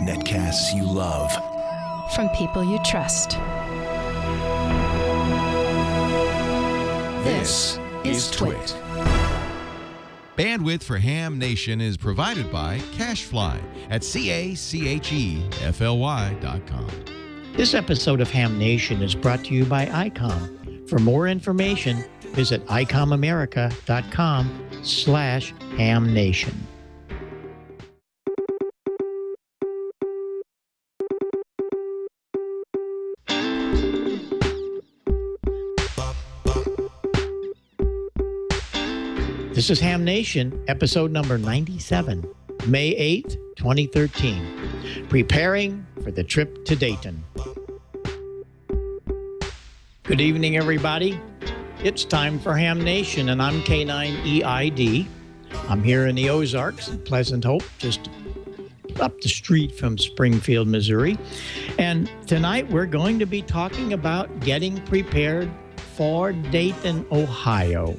Netcasts you love. From people you trust. This is Twit. Bandwidth for Ham Nation is provided by CacheFly at CACHEFLY.com. This episode of Ham Nation is brought to you by ICOM. For more information, visit icomamerica.com/hamnation. This is Ham Nation, episode number 97, May 8th, 2013. Preparing for the trip to Dayton. Good evening, everybody. It's time for Ham Nation, and I'm K9EID. I'm here in the Ozarks in Pleasant Hope, just up the street from Springfield, Missouri. And tonight we're going to be talking about getting prepared for Dayton, Ohio.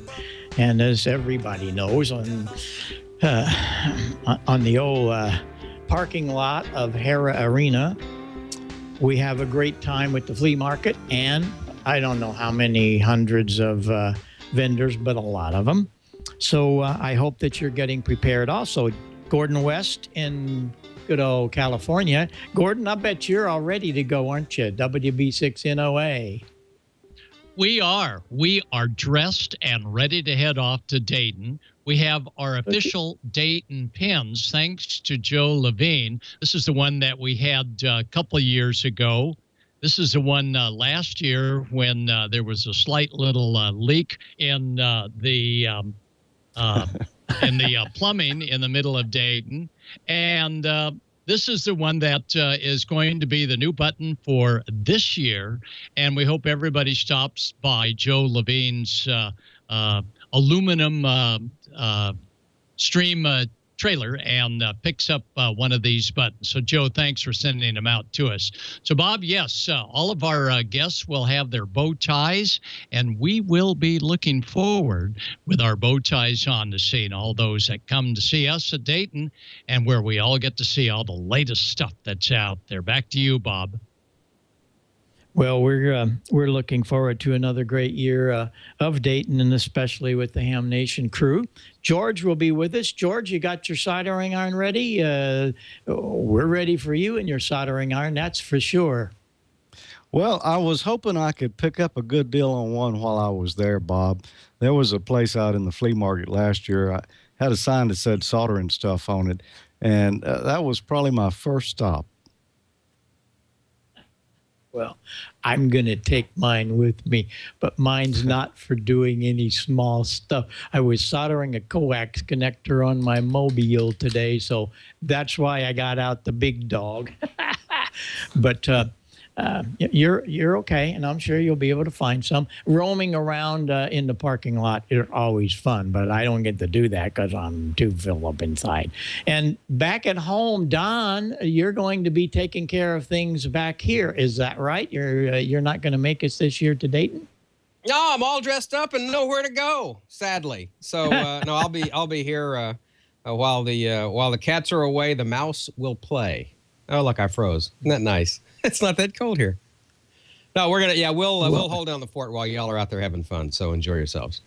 And as everybody knows, on the old parking lot of Hera Arena, we have a great time with the flea market, and I don't know how many hundreds of vendors, but a lot of them. So I hope that you're getting prepared. Also, Gordon West in good old California. Gordon, I bet you're all ready to go, aren't you? WB6NOA. We are dressed and ready to head off to Dayton. We have our official Dayton pins, thanks to Joe Levine. This is the one that we had a couple of years ago. This is the one last year when there was a slight little leak in the plumbing in the middle of Dayton. And this is the one that is going to be the new button for this year, and we hope everybody stops by Joe Levine's aluminum stream trailer and picks up one of these buttons. So, Joe, thanks for sending them out to us. So, Bob, yes, all of our guests will have their bow ties, and we will be looking forward with our bow ties on to seeing all those that come to see us at Dayton, and where we all get to see all the latest stuff that's out there. Back to you, Bob. Well, we're looking forward to another great year of Dayton, and especially with the Ham Nation crew. George will be with us. George, you got your soldering iron ready? We're ready for you and your soldering iron, that's for sure. Well, I was hoping I could pick up a good deal on one while I was there, Bob. There was a place out in the flea market last year. I had a sign that said soldering stuff on it, and that was probably my first stop. Well, I'm going to take mine with me, but mine's not for doing any small stuff. I was soldering a coax connector on my Mobile today, so that's why I got out the big dog. But you're okay, and I'm sure you'll be able to find some. Roaming around in the parking lot is always fun, but I don't get to do that because I'm too filled up inside. And back at home, Don, you're going to be taking care of things back here. Is that right? You're not going to make us this year to Dayton? No, I'm all dressed up and nowhere to go, sadly. So no, I'll be here while the cats are away. The mouse will play. Oh, look, I froze. Isn't that nice? It's not that cold here. No, we'll hold down the fort while y'all are out there having fun. So enjoy yourselves.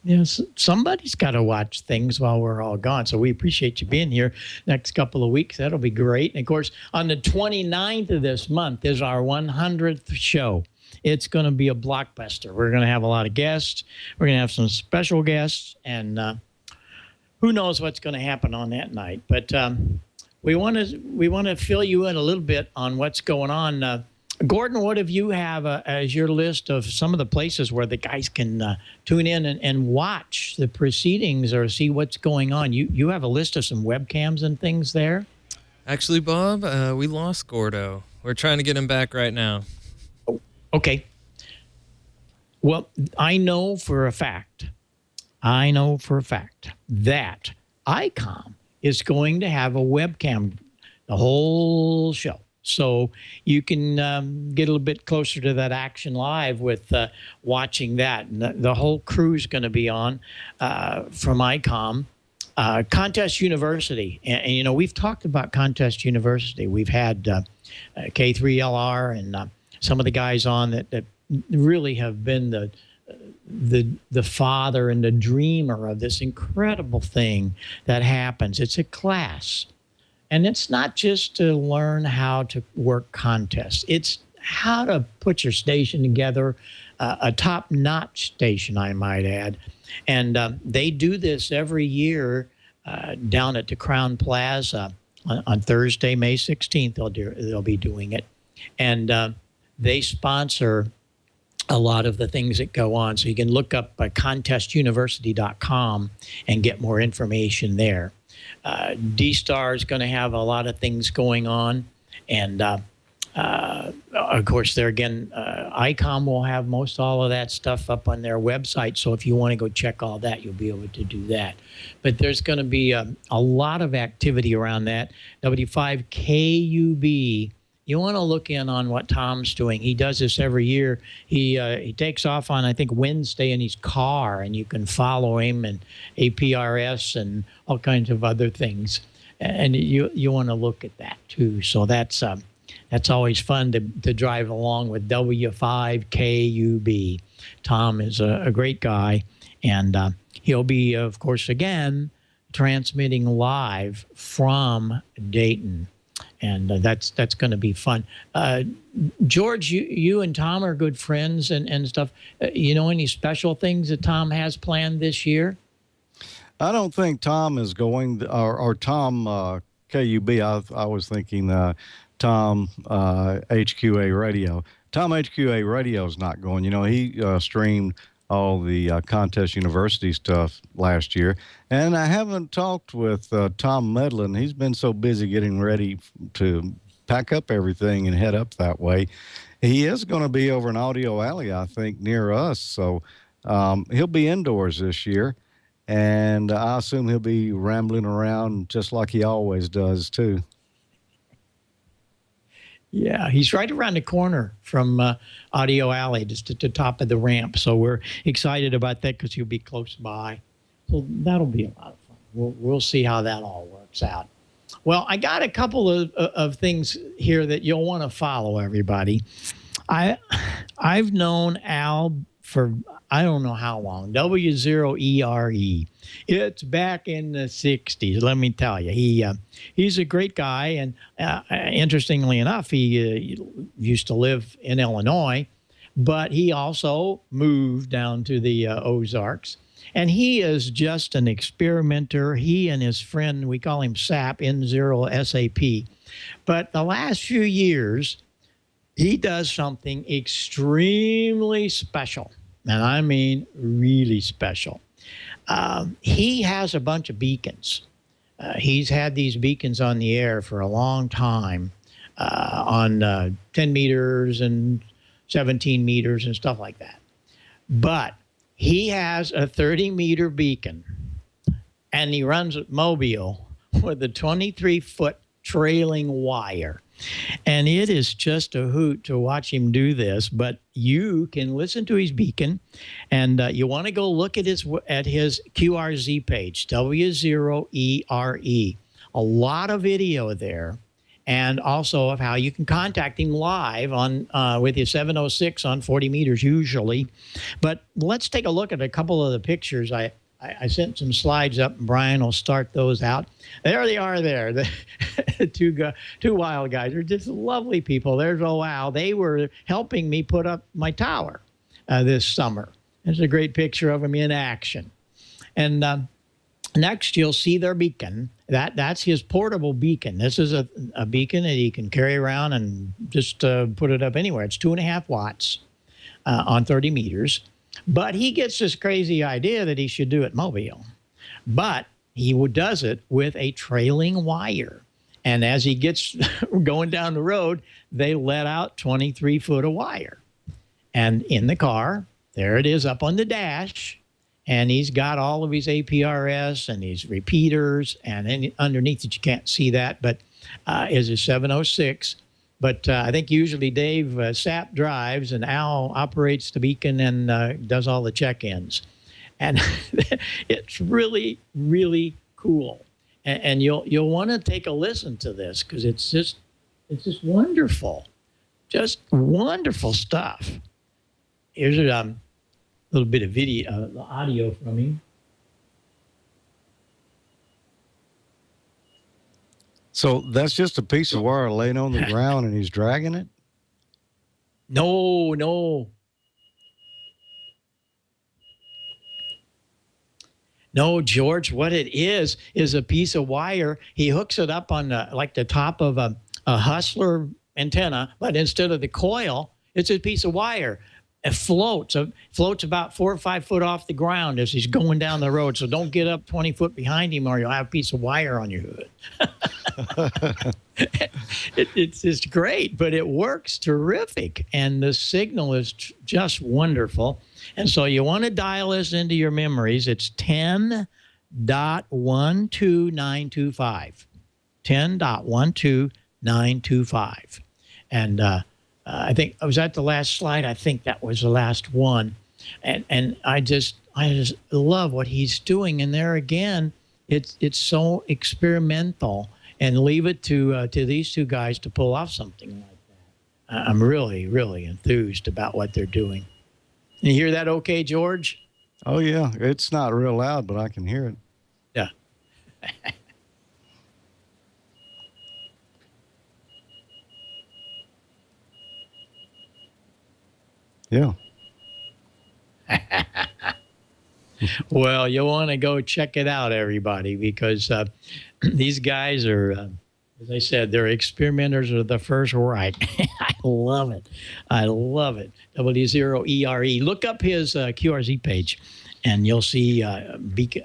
Yes, somebody's got to watch things while we're all gone. So we appreciate you being here next couple of weeks. That'll be great. And of course, on the 29th of this month is our 100th show. It's going to be a blockbuster. We're going to have a lot of guests. We're going to have some special guests, and who knows what's going to happen on that night. But we want to fill you in a little bit on what's going on. Gordon, what have you have as your list of some of the places where the guys can tune in and watch the proceedings or see what's going on? You have a list of some webcams and things there? Actually, Bob, we lost Gordo. We're trying to get him back right now. Oh, okay. Well, I know for a fact that ICOM is going to have a webcam the whole show. So you can get a little bit closer to that action live with watching that. And the whole crew is going to be on from ICOM. Contest University. And, you know, we've talked about Contest University. We've had K3LR and some of the guys on that really have been the father and the dreamer of this incredible thing that happens. It's a class. And it's not just to learn how to work contests. It's how to put your station together, a top-notch station, I might add. And they do this every year down at the Crown Plaza on Thursday, May 16th. They'll be doing it. And they sponsor a lot of the things that go on. So you can look up contestuniversity.com and get more information there. D-Star is going to have a lot of things going on. And, of course, there again, ICOM will have most all of that stuff up on their website. So if you want to go check all that, you'll be able to do that. But there's going to be a lot of activity around that. W5KUB. You want to look in on what Tom's doing. He does this every year. He takes off on, I think, Wednesday in his car, and you can follow him and APRS and all kinds of other things. And you want to look at that too. So that's always fun to drive along with W5KUB. Tom is a great guy, and he'll be, of course, again transmitting live from Dayton. And that's going to be fun. George, you and Tom are good friends and stuff. You know any special things that Tom has planned this year? I don't think Tom is going, or Tom KUB. I was thinking Tom HQA Radio. Tom HQA Radio is not going. You know, he streamed all the Contest University stuff last year. And I haven't talked with Tom Medlin. He's been so busy getting ready to pack up everything and head up that way. He is going to be over in Audio Alley, I think, near us. So he'll be indoors this year. And I assume he'll be rambling around just like he always does, too. Yeah, he's right around the corner from Audio Alley, just at the top of the ramp. So we're excited about that because he'll be close by. So that'll be a lot of fun. We'll see how that all works out. Well, I got a couple of things here that you'll want to follow, everybody. I've known Al for I don't know how long. W0ERE. It's back in the 60s, let me tell you. He's a great guy, and interestingly enough, he used to live in Illinois, but he also moved down to the Ozarks. And he is just an experimenter. He and his friend, we call him SAP, N0SAP. But the last few years, he does something extremely special. And I mean really special. He has a bunch of beacons. He's had these beacons on the air for a long time on 10 meters and 17 meters and stuff like that. But he has a 30-meter beacon, and he runs at Mobile with a 23-foot trailing wire. And it is just a hoot to watch him do this, but you can listen to his beacon, and you want to go look at his QRZ page, W0ERE. A lot of video there, and also of how you can contact him live on with his 706 on 40 meters usually. But let's take a look at a couple of the pictures. I sent some slides up, and Brian will start those out. There they are there, the two wild guys. They're just lovely people. There's Wow. They were helping me put up my tower this summer. There's a great picture of them in action. And next, you'll see their beacon. That's his portable beacon. This is a beacon that he can carry around and just put it up anywhere. It's 2.5 watts on 30 meters. But he gets this crazy idea that he should do it Mobile. But he does it with a trailing wire. And as he gets going down the road, they let out 23 foot of wire. And in the car, there it is up on the dash. And he's got all of his APRS and his repeaters. And underneath it, you can't see that, but is a 706. But I think usually Dave Sapp drives and Al operates the beacon and does all the check-ins. And it's really, really cool. And you'll want to take a listen to this because it's just wonderful, just wonderful stuff. Here's a little bit of video, audio from him. So that's just a piece of wire laying on the ground and he's dragging it? No. No, George, what it is a piece of wire. He hooks it up on the top of a Hustler antenna, but instead of the coil, it's a piece of wire. It floats about 4 or 5 foot off the ground as he's going down the road. So don't get up 20 foot behind him or you'll have a piece of wire on your hood. It's just great, but it works terrific. And the signal is just wonderful. And so you want to dial this into your memories. It's 10.12925. 10.12925. And I think I was at the last slide. I think that was the last one. And I just love what he's doing. And there again, it's so experimental. And leave it to these two guys to pull off something like that. I'm really, really enthused about what they're doing. You hear that okay, George? Oh, yeah. It's not real loud, but I can hear it. Yeah. Yeah. Well, you'll want to go check it out, everybody, because these guys are, as I said, they're experimenters of the first right. I love it. I love it. W0ERE. Look up his QRZ page, and you'll see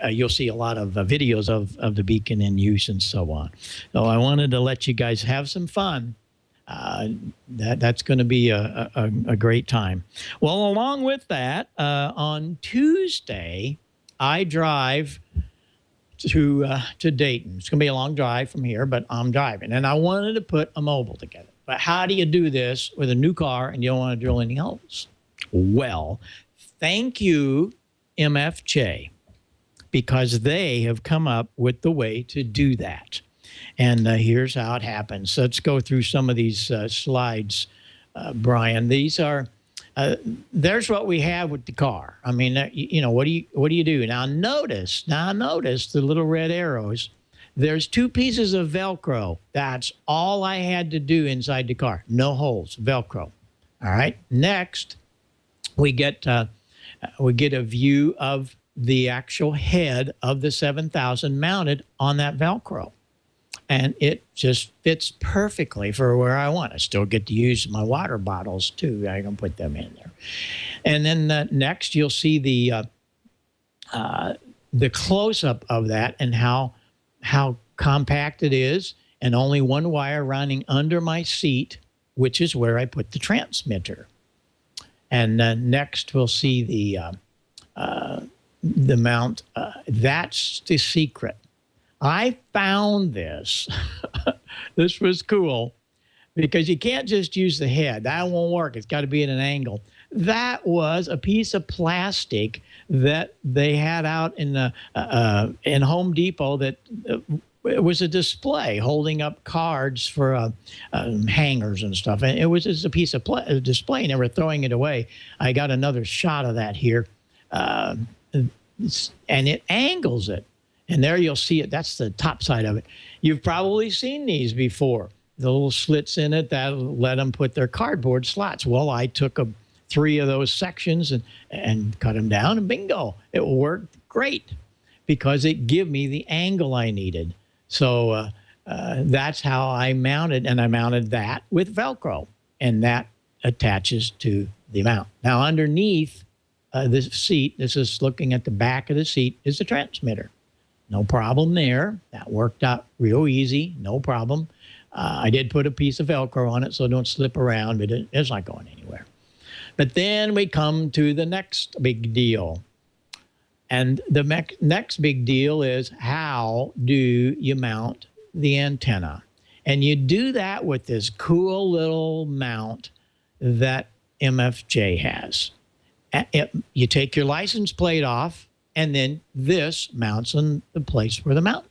you'll see a lot of videos of the beacon in use and so on. So I wanted to let you guys have some fun. That's going to be a great time. Well, along with that, on Tuesday, I drive to Dayton. It's going to be a long drive from here, but I'm driving. And I wanted to put a mobile together. But how do you do this with a new car and you don't want to drill any holes? Well, thank you, MFJ, because they have come up with the way to do that. And here's how it happens. Let's go through some of these slides, Brian. These are there's what we have with the car. I mean, you know, what do you do? Now notice the little red arrows. There's 2 pieces of Velcro. That's all I had to do inside the car. No holes, Velcro. All right. Next, we get a view of the actual head of the 7000 mounted on that Velcro. And it just fits perfectly for where I want. I still get to use my water bottles, too. I can put them in there. And then next, you'll see the close-up of that and how compact it is, and only one wire running under my seat, which is where I put the transmitter. And next, we'll see the mount. That's the secret. I found this. This was cool because you can't just use the head. That won't work. It's got to be at an angle. That was a piece of plastic that they had out in in Home Depot that it was a display holding up cards for hangers and stuff. And it was just a piece of display, and they were throwing it away. I got another shot of that here. And it angles it. And there you'll see it. That's the top side of it. You've probably seen these before. The little slits in it that let them put their cardboard slots. Well, I took 3 of those sections and cut them down, and bingo, it worked great because it gave me the angle I needed. So that's how I mounted, and I mounted that with Velcro, and that attaches to the mount. Now, underneath the seat, this is looking at the back of the seat, is the transmitter. No problem there. That worked out real easy. No problem. I did put a piece of Velcro on it so it don't slip around, but it's not going anywhere. But then we come to the next big deal. And the next big deal is how do you mount the antenna? And you do that with this cool little mount that MFJ has. You take your license plate off and then this mounts on the place where the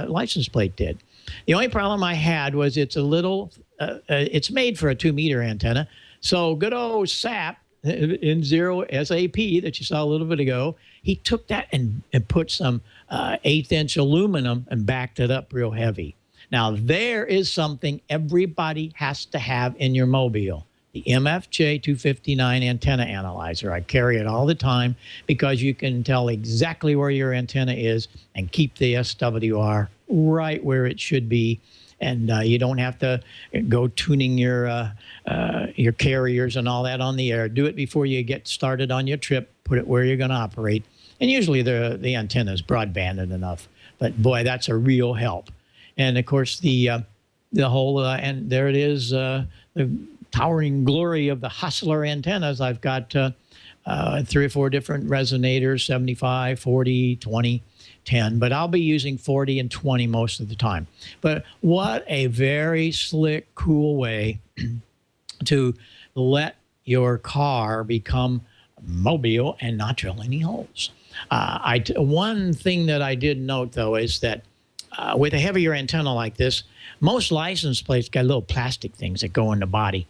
license plate did. The only problem I had was it's a little, it's made for a 2-meter antenna. So good old SAP, N0 SAP that you saw a little bit ago, he took that and put some 1/8-inch aluminum and backed it up real heavy. Now, there is something everybody has to have in your mobile. The MFJ 259 antenna analyzer. I carry it all the time because you can tell exactly where your antenna is and keep the SWR right where it should be. And you don't have to go tuning your carriers and all that on the air. Do it before you get started on your trip. Put it where you're going to operate. And usually the antenna is broadbanded enough. But boy, that's a real help. And of course the whole and there it is, the towering glory of the Hustler antennas. I've got 3 or 4 different resonators, 75, 40, 20, 10, but I'll be using 40 and 20 most of the time. But what a very slick, cool way to let your car become mobile and not drill any holes. One thing that I did note, though, is that with a heavier antenna like this, most license plates got little plastic things that go in the body.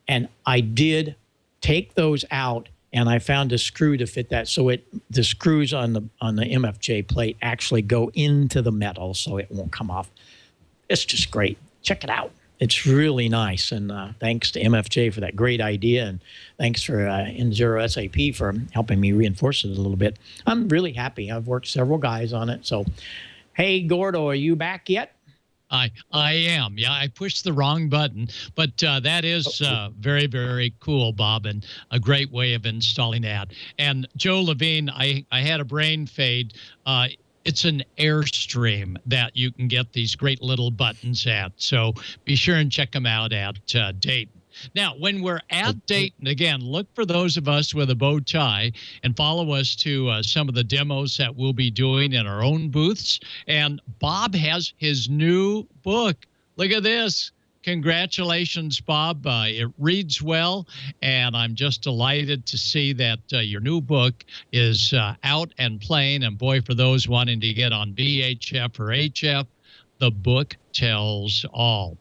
And I did take those out, and I found a screw to fit that. So the screws on the MFJ plate actually go into the metal, so it won't come off. It's just great. Check it out. It's really nice. And thanks to MFJ for that great idea, and thanks for N0 SAP for helping me reinforce it a little bit. I'm really happy. I've worked several guys on it. So, hey, Gordo, are you back yet? I am. Yeah, I pushed the wrong button, but that is very, very cool, Bob, and a great way of installing that. And Joe Levine, I had a brain fade. It's an Airstream that you can get these great little buttons at. So be sure and check them out at Dayton. Now, when we're at Dayton, again, look for those of us with a bow tie and follow us to some of the demos that we'll be doing in our own booths. And Bob has his new book. Look at this. Congratulations, Bob. It reads well, and I'm just delighted to see that your new book is out and playing. And boy, for those wanting to get on VHF or HF, the book tells all.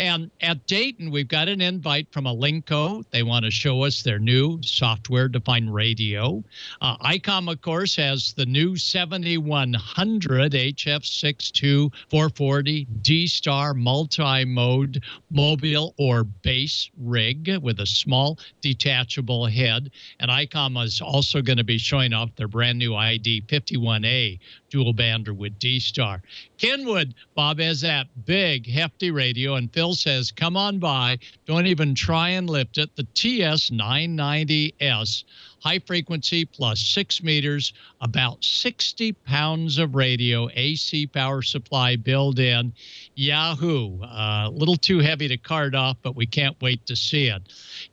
And at Dayton, we've got an invite from Alinco. They want to show us their new software-defined radio. ICOM, of course, has the new 7100 HF62440 D-Star multi-mode mobile or base rig with a small detachable head. And ICOM is also going to be showing off their brand new ID 51A dual bander with D-Star. Kenwood, Bob, has that big, hefty radio, and Phil says, come on by. Don't even try and lift it. The TS990S, high frequency plus 6 meters, about 60 pounds of radio, AC power supply built in. Yahoo! A little too heavy to cart off, but we can't wait to see it.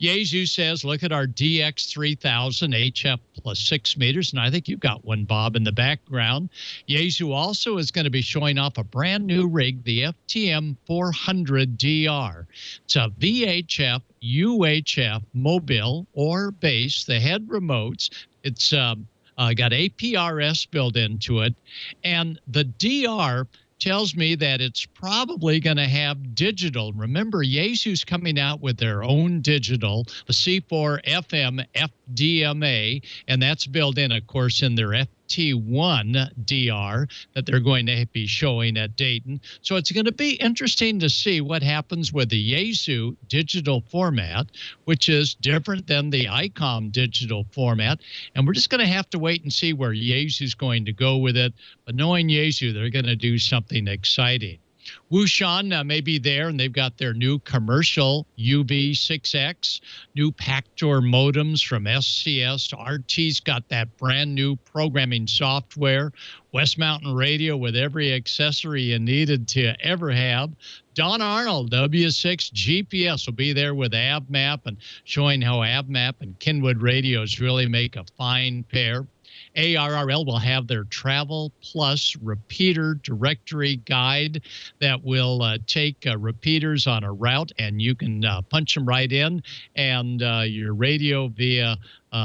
Yaesu says, look at our DX3000 HF plus 6 meters, and I think you've got one, Bob, in the background. Yaesu also is going to be showing off a brand new rig, the FTM 400DR. It's a VHF, UHF, mobile or base, the head remotes. It's got APRS built into it, and the DR tells me that it's probably going to have digital. Remember, Yaesu's coming out with their own digital, the C4 FM FDMA, and that's built in, of course, in their FT1 DR that they're going to be showing at Dayton. So it's going to be interesting to see what happens with the Yaesu digital format, which is different than the ICOM digital format. And we're just going to have to wait and see where Yaesu's going to go with it. But knowing Yaesu, they're going to do something exciting. Wushan may be there, and they've got their new commercial UV6X, new Pactor modems from SCS. RT's got that brand new programming software. West Mountain Radio with every accessory you needed to ever have. Don Arnold, W6 GPS, will be there with AvMap and showing how AvMap and Kenwood radios really make a fine pair. ARRL will have their Travel Plus repeater directory guide that will take repeaters on a route, and you can punch them right in, and your radio via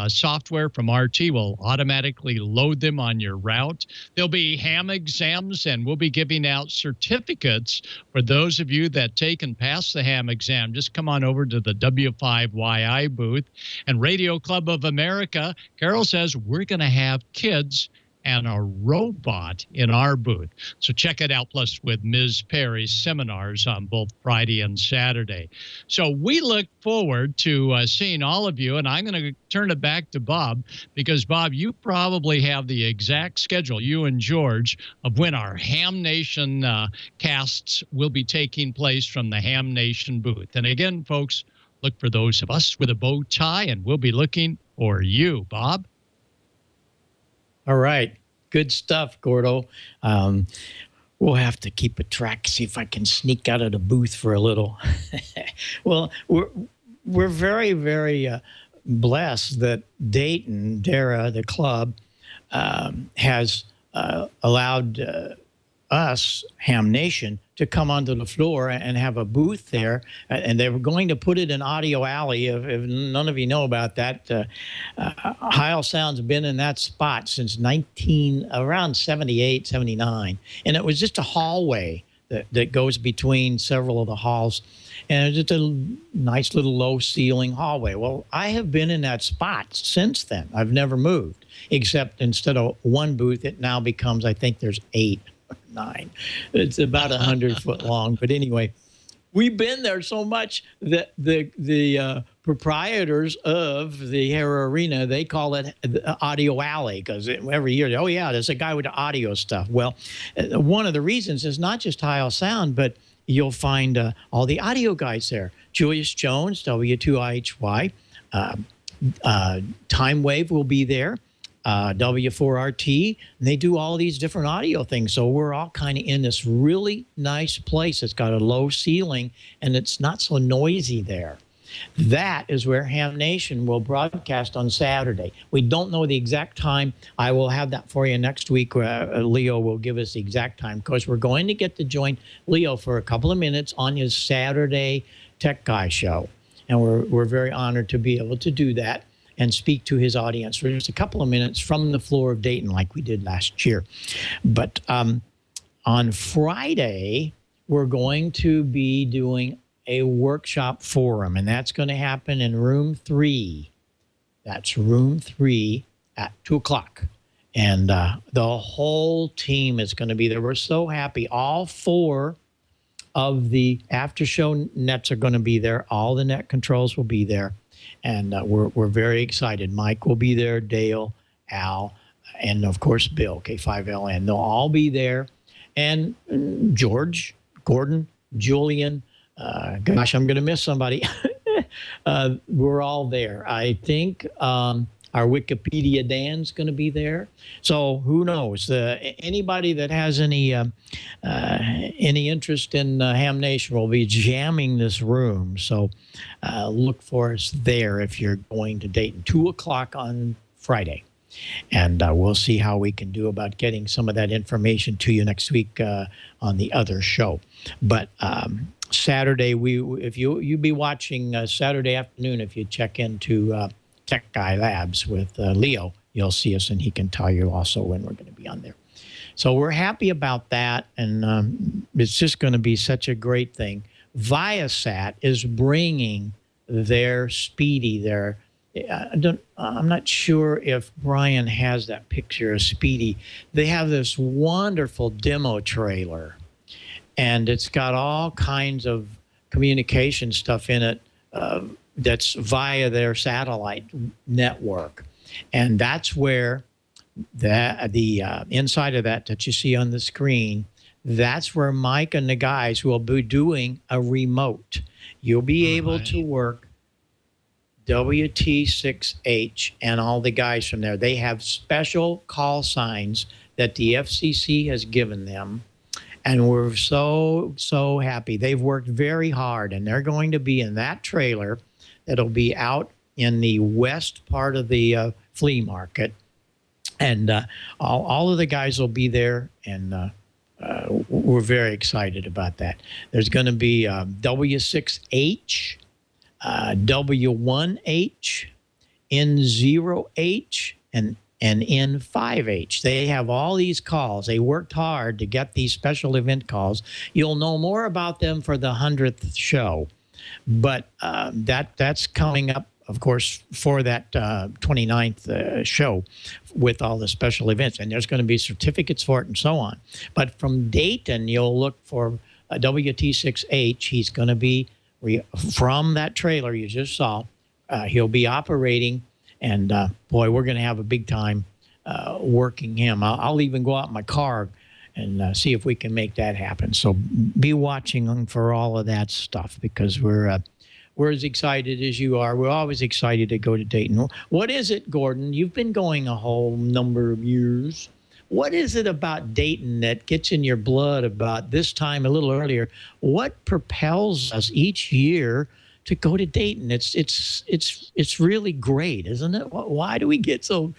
software from RT will automatically load them on your route. There'll be ham exams, and we'll be giving out certificates for those of you that take and pass the ham exam. Just come on over to the W5YI booth. And Radio Club of America, Carol says we're going to have kids and a robot in our booth. So check it out, plus with Ms. Perry's seminars on both Friday and Saturday. So we look forward to seeing all of you, and I'm going to turn it back to Bob, because, Bob, you probably have the exact schedule, you and George, of when our Ham Nation casts will be taking place from the Ham Nation booth. And again, folks, look for those of us with a bow tie, and we'll be looking for you, Bob. All right. Good stuff, Gordo. We'll have to keep a track, see if I can sneak out of the booth for a little. Well, we're very, very blessed that Dayton, DARA, the club, has allowed us, Ham Nation, to come onto the floor and have a booth there. And they were going to put it in Audio Alley. If none of you know about that, Heil Sound's been in that spot since around 78, 79. And it was just a hallway that goes between several of the halls. And it's just a nice little low ceiling hallway. Well, I have been in that spot since then. I've never moved, except instead of one booth, it now becomes, I think there's 8. 9. It's about 100 foot long. But anyway, we've been there so much that the proprietors of the Hera Arena, they call it Audio Alley, because every year, oh yeah, there's a guy with the audio stuff. Well, one of the reasons is not just Heil Sound, but you'll find all the audio guys there. Julius Jones, W2IHY, Time Wave will be there. W4RT, and they do all these different audio things. So we're all kind of in this really nice place. It's got a low ceiling, and it's not so noisy there. That is where Ham Nation will broadcast on Saturday. We don't know the exact time. I will have that for you next week. Leo will give us the exact time, because we're going to get to join Leo for a couple of minutes on his Saturday Tech Guy show. And we're very honored to be able to do that and speak to his audience for just a couple of minutes from the floor of Dayton, like we did last year. But on Friday, we're going to be doing a workshop forum, and that's going to happen in room 3. That's room 3 at 2 o'clock. And the whole team is going to be there. We're so happy. All 4 of the after-show nets are going to be there. All the net controls will be there. And we're very excited. Mike will be there, Dale, Al, and, of course, Bill, K5LN. They'll all be there. And George, Gordon, Julian, gosh, I'm going to miss somebody. We're all there. I think our Wikipedia Dan's going to be there. So who knows? Anybody that has any interest in Ham Nation will be jamming this room. So look for us there if you're going to Dayton. 2 o'clock on Friday. And we'll see how we can do about getting some of that information to you next week on the other show. But Saturday, if you be watching Saturday afternoon, if you check into Tech Guy Labs with Leo, you'll see us, and he can tell you also when we're going to be on there. So we're happy about that, and it's just going to be such a great thing. Viasat is bringing their Speedy there. I'm not sure if Brian has that picture of Speedy. They have this wonderful demo trailer, and it's got all kinds of communication stuff in it that's via their satellite network. And that's where the inside of that you see on the screen, that's where Mike and the guys will be doing a remote. You'll be able to work WT6H and all the guys from there. They have special call signs that the FCC has given them. And we're so, so happy. They've worked very hard, and they're going to be in that trailer that'll be out in the west part of the flea market. And all of the guys will be there, and we're very excited about that. There's going to be W6H, W1H, N0H and N5H. They have all these calls. They worked hard to get these special event calls. You'll know more about them for the 100th show, but that's coming up, of course, for that 29th show with all the special events. And there's going to be certificates for it and so on. But from Dayton, you'll look for WT6H. He's going to be from that trailer you just saw. He'll be operating. And boy, we're going to have a big time working him. I'll even go out in my car and see if we can make that happen. So be watching for all of that stuff, because we're as excited as you are. We're always excited to go to Dayton. What is it, Gordon? You've been going a whole number of years. What is it about Dayton that gets in your blood about this time a little earlier? What propels us each year to go to Dayton? It's really great, isn't it? Why do we get so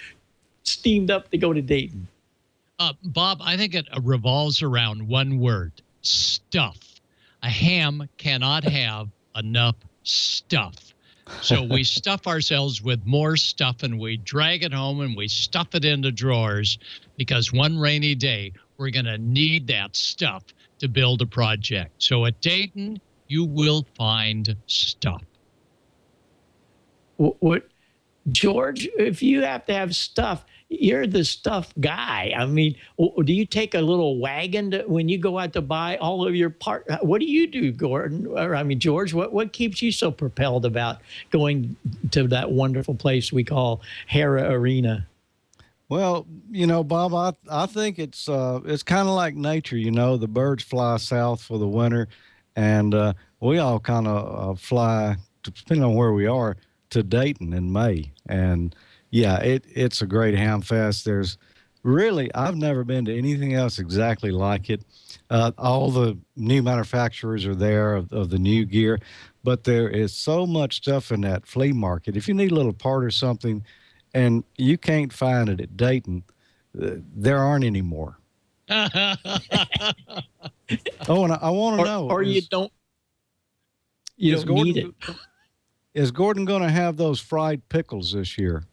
steamed up to go to Dayton? Bob, I think it revolves around one word: stuff. A ham cannot have enough stuff. So we stuff ourselves with more stuff, and we drag it home and we stuff it into drawers, because one rainy day we're going to need that stuff to build a project. So at Dayton, you will find stuff. What, George, if you have to have stuff, you're the stuff guy. I mean, do you take a little wagon when you go out to buy all of your part? What do you do, Gordon? Or, I mean, George, what keeps you so propelled about going to that wonderful place we call Hara Arena? Well, you know, Bob, I think it's kind of like nature. You know, the birds fly south for the winter, and we all kind of fly, depending on where we are, to Dayton in May. And yeah, it's a great ham fest. There's really, I've never been to anything else exactly like it. All the new manufacturers are there of the new gear, but there is so much stuff in that flea market. If you need a little part or something and you can't find it at Dayton, there aren't any more. Oh, and I want to know. Or you don't need it. Is Gordon going to have those fried pickles this year?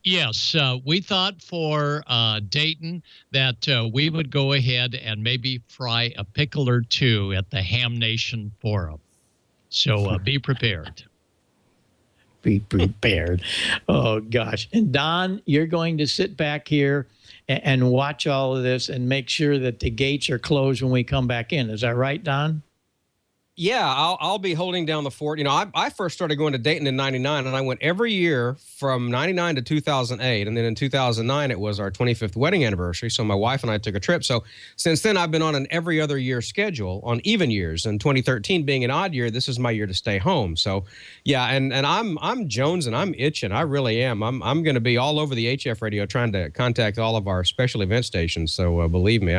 Yes, we thought for Dayton that we would go ahead and maybe fry a pickle or two at the Ham Nation Forum. So be prepared. Be prepared. Oh, gosh. And Don, you're going to sit back here and watch all of this and make sure that the gates are closed when we come back in. Is that right, Don? Yeah, I'll be holding down the fort. You know, I first started going to Dayton in '99, and I went every year from '99 to 2008. And then in 2009, it was our 25th wedding anniversary. So my wife and I took a trip. So since then, I've been on an every other year schedule on even years. And 2013 being an odd year, this is my year to stay home. So yeah, and I'm Jones and I'm itching. I really am. I'm going to be all over the HF radio trying to contact all of our special event stations. So believe me,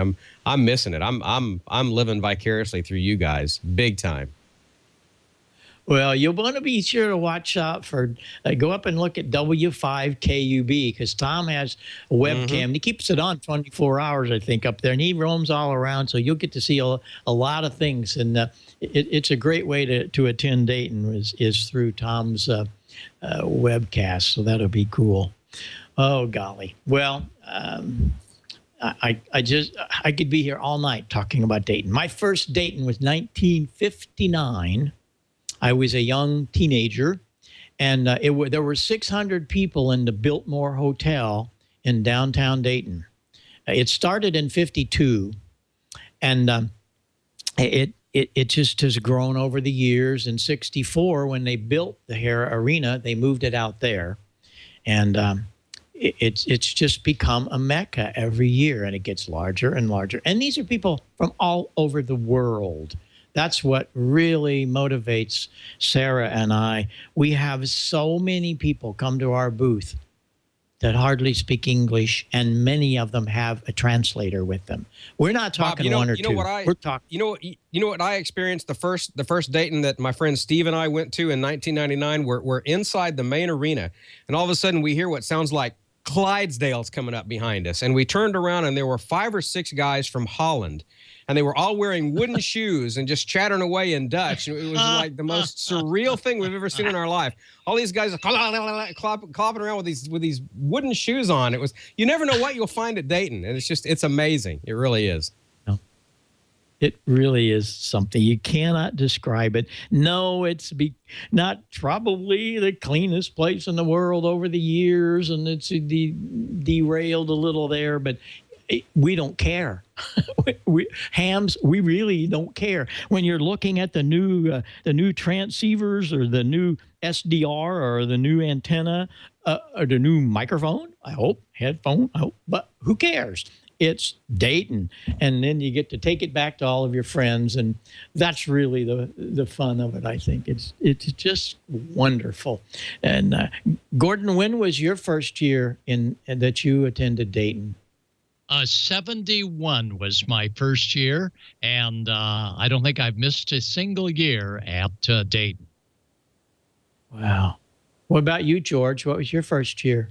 I'm missing it. I'm living vicariously through you guys, big time. Well, you'll want to be sure to watch out for, go up and look at W5KUB, because Tom has a webcam. He keeps it on 24 hours, I think, up there, and he roams all around, so you'll get to see a lot of things. And it's a great way to attend Dayton is through Tom's webcast, so that'll be cool. Oh, golly. Well, I could be here all night talking about Dayton. My first Dayton was 1959. I was a young teenager, and there were 600 people in the Biltmore Hotel in downtown Dayton. It started in '52, and it just has grown over the years. In '64, when they built the Hara Arena, they moved it out there, and it's just become a mecca every year, and it gets larger and larger. And these are people from all over the world. That's what really motivates Sarah and I. We have so many people come to our booth that hardly speak English, and many of them have a translator with them. We're not talking Bob, one or two. We're talking. You know what I experienced the first Dayton that my friend Steve and I went to in 1999. We're inside the main arena, and all of a sudden we hear what sounds like Clydesdale's coming up behind us, and we turned around and there were 5 or 6 guys from Holland. and they were all wearing wooden shoes and just chattering away in Dutch. It was like the most surreal thing we've ever seen in our life. All these guys are clopping around with these wooden shoes on. It was, you never know what you'll find at Dayton, and it's amazing. It really is. It really is something. You cannot describe it. No, it's not probably the cleanest place in the world over the years, and it's derailed a little there, but we don't care. Hams, we really don't care. When you're looking at the new transceivers or the new SDR or the new antenna or the new microphone, I hope, headphone, I hope, but who cares? It's Dayton, and then you get to take it back to all of your friends, and that's really the fun of it. I think it's just wonderful. And Gordon, when was your first year that you attended Dayton? 71 was my first year, and I don't think I've missed a single year at Dayton. Wow. What about you, George? What was your first year?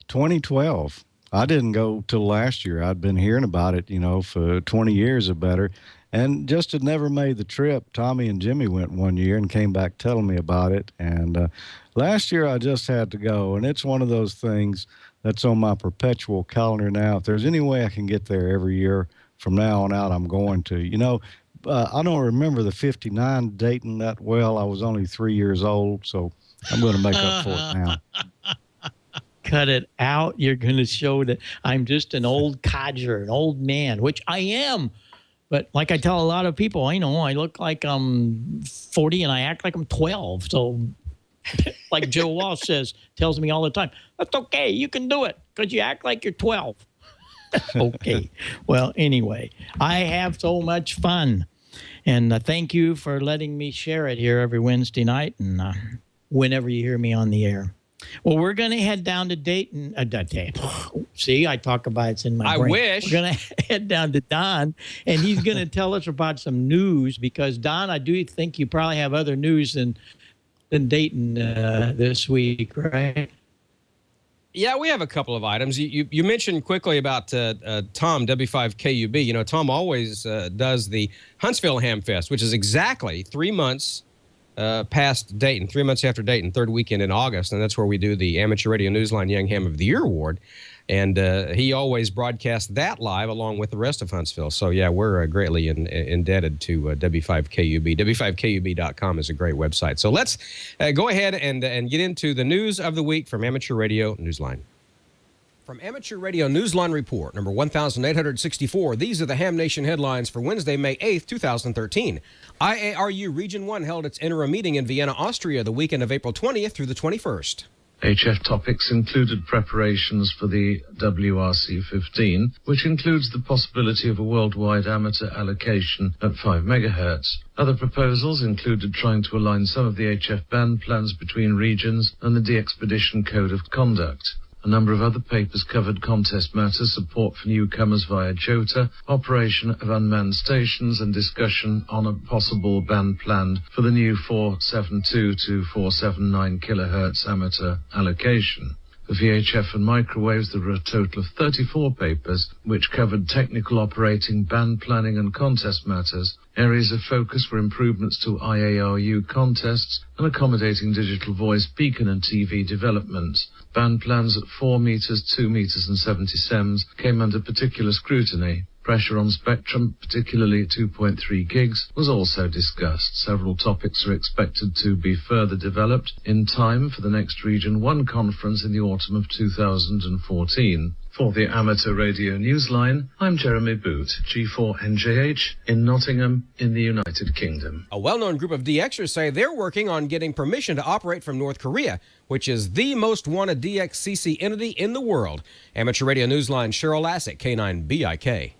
2012. I didn't go till last year. I'd been hearing about it, for 20 years or better, and just had never made the trip. Tommy and Jimmy went one year and came back telling me about it. And last year I just had to go, and it's one of those things that's on my perpetual calendar now. If there's any way I can get there every year from now on out, I'm going to. I don't remember the 59 Dayton that well. I was only 3 years old, so I'm going to make up for it now. Cut it out. You're going to show that I'm just an old codger, an old man, which I am. But like I tell a lot of people, I look like I'm 40 and I act like I'm 12. So like Joe Walsh tells me all the time, that's okay. You can do it because you act like you're 12. Okay. Well, anyway, I have so much fun. And thank you for letting me share it here every Wednesday night and whenever you hear me on the air. Well, we're going to head down to Dayton. See, I talk about it's in my brain. I wish. We're going to head down to Don, and he's going to tell us about some news because, Don, I do think you probably have other news than Dayton this week, right? Yeah, we have a couple of items. You mentioned quickly about Tom, W5KUB. Tom always does the Huntsville Ham Fest, which is exactly 3 months past Dayton, 3 months after Dayton, third weekend in August, and that's where we do the Amateur Radio Newsline Young Ham of the Year Award. And he always broadcasts that live along with the rest of Huntsville. So, yeah, we're greatly indebted to W5KUB. W5KUB.com is a great website. So let's go ahead and get into the news of the week from Amateur Radio Newsline. From Amateur Radio Newsline Report, number 1864, these are the Ham Nation headlines for Wednesday, May 8th, 2013. IARU Region 1 held its interim meeting in Vienna, Austria, the weekend of April 20th through the 21st. HF topics included preparations for the WRC-15, which includes the possibility of a worldwide amateur allocation at 5 MHz. Other proposals included trying to align some of the HF band plans between regions and the De-Expedition Code of Conduct. A number of other papers covered contest matters, support for newcomers via JOTA, operation of unmanned stations, and discussion on a possible band plan for the new 472 to 479 kHz amateur allocation. For VHF and microwaves, there were a total of 34 papers, which covered technical operating, band planning and contest matters. Areas of focus were improvements to IARU contests and accommodating digital voice, beacon and TV development. Band plans at 4 meters, 2 meters and 70 sems came under particular scrutiny. Pressure on spectrum, particularly 2.3 gigs, was also discussed. Several topics are expected to be further developed in time for the next Region 1 conference in the autumn of 2014. For the Amateur Radio Newsline, I'm Jeremy Boot, G4NJH, in Nottingham, in the United Kingdom. A well-known group of DXers say they're working on getting permission to operate from North Korea, which is the most wanted DXCC entity in the world. Amateur Radio Newsline, Cheryl Lassick, K9BIK.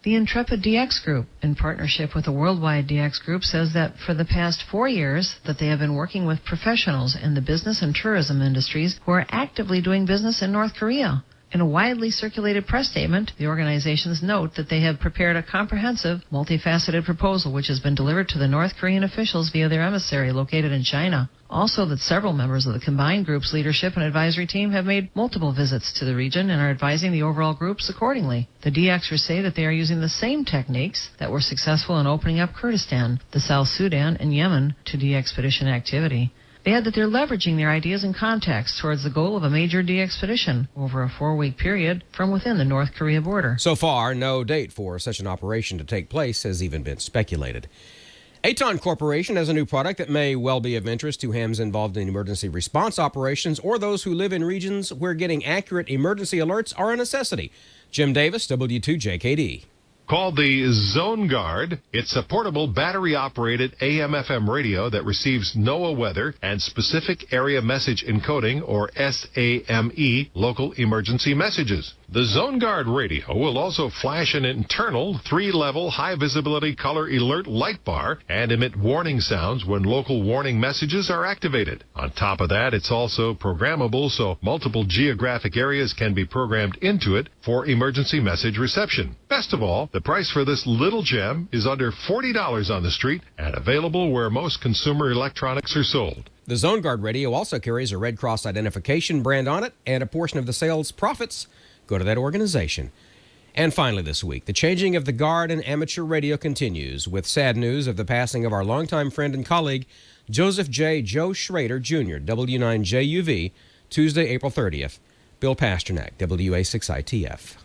The Intrepid DX Group, in partnership with the Worldwide DX Group, says that for the past 4 years that they have been working with professionals in the business and tourism industries who are actively doing business in North Korea. In a widely circulated press statement, the organizations note that they have prepared a comprehensive, multifaceted proposal which has been delivered to the North Korean officials via their emissary located in China. Also that several members of the combined group's leadership and advisory team have made multiple visits to the region and are advising the overall groups accordingly. The DXers say that they are using the same techniques that were successful in opening up Kurdistan, the South Sudan, and Yemen to de-expedition activity. They add that they're leveraging their ideas and contacts towards the goal of a major de-expedition over a 4-week period from within the North Korea border. So far, no date for such an operation to take place has even been speculated. Aton Corporation has a new product that may well be of interest to hams involved in emergency response operations or those who live in regions where getting accurate emergency alerts are a necessity. Jim Davis, W2JKD. Called the Zone Guard. It's a portable battery-operated AM/FM radio that receives NOAA weather and specific area message encoding, or SAME, local emergency messages. The Zone Guard radio will also flash an internal 3-level high-visibility color alert light bar and emit warning sounds when local warning messages are activated. On top of that, it's also programmable, so multiple geographic areas can be programmed into it for emergency message reception. Best of all, the price for this little gem is under $40 on the street and available where most consumer electronics are sold. The Zone Guard radio also carries a Red Cross identification brand on it, and a portion of the sales profits go to that organization. And finally this week, the changing of the Guard and amateur radio continues with sad news of the passing of our longtime friend and colleague, Joseph J. Joe Schrader, Jr., W9JUV, Tuesday, April 30th. Bill Pasternak, WA6ITF.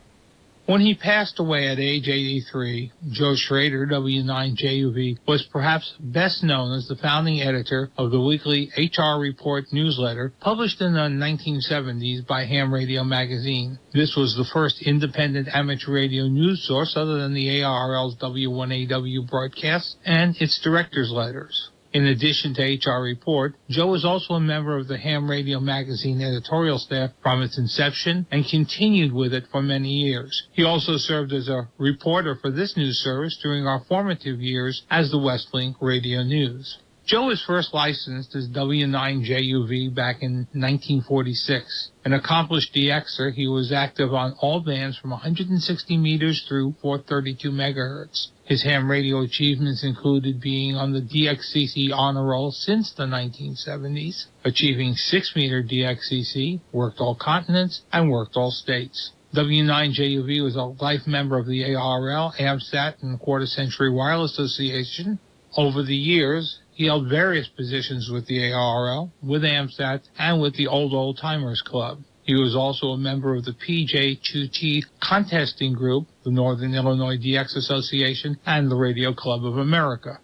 When he passed away at age 83, Joe Schrader, W9JUV, was perhaps best known as the founding editor of the weekly HR Report newsletter published in the 1970s by Ham Radio magazine. This was the first independent amateur radio news source other than the ARRL's W1AW broadcasts and its director's letters. In addition to HR Report, Joe was also a member of the Ham Radio magazine editorial staff from its inception and continued with it for many years. He also served as a reporter for this news service during our formative years as the Westlink Radio News. Joe was first licensed as W9JUV back in 1946. An accomplished DXer, he was active on all bands from 160 meters through 432 megahertz. His ham radio achievements included being on the DXCC honor roll since the 1970s, achieving 6-meter DXCC, worked all continents, and worked all states. W9JUV was a life member of the ARRL, AMSAT, and Quarter Century Wireless Association. Over the years, he held various positions with the ARRL, with AMSAT, and with the Old Timers Club. He was also a member of the PJ2T Contesting Group, the Northern Illinois DX Association, and the Radio Club of America.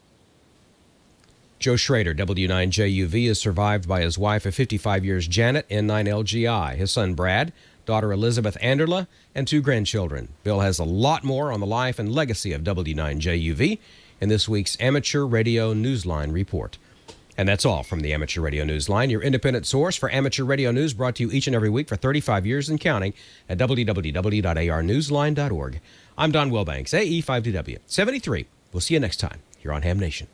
Joe Schrader, W9JUV, is survived by his wife of 55 years, Janet, N9LGI, his son Brad, daughter Elizabeth Anderla, and 2 grandchildren. Bill has a lot more on the life and legacy of W9JUV in this week's Amateur Radio Newsline report. And that's all from the Amateur Radio Newsline, your independent source for amateur radio news, brought to you each and every week for 35 years and counting at www.arnewsline.org. I'm Don Wilbanks, AE52W 73. We'll see you next time here on Ham Nation.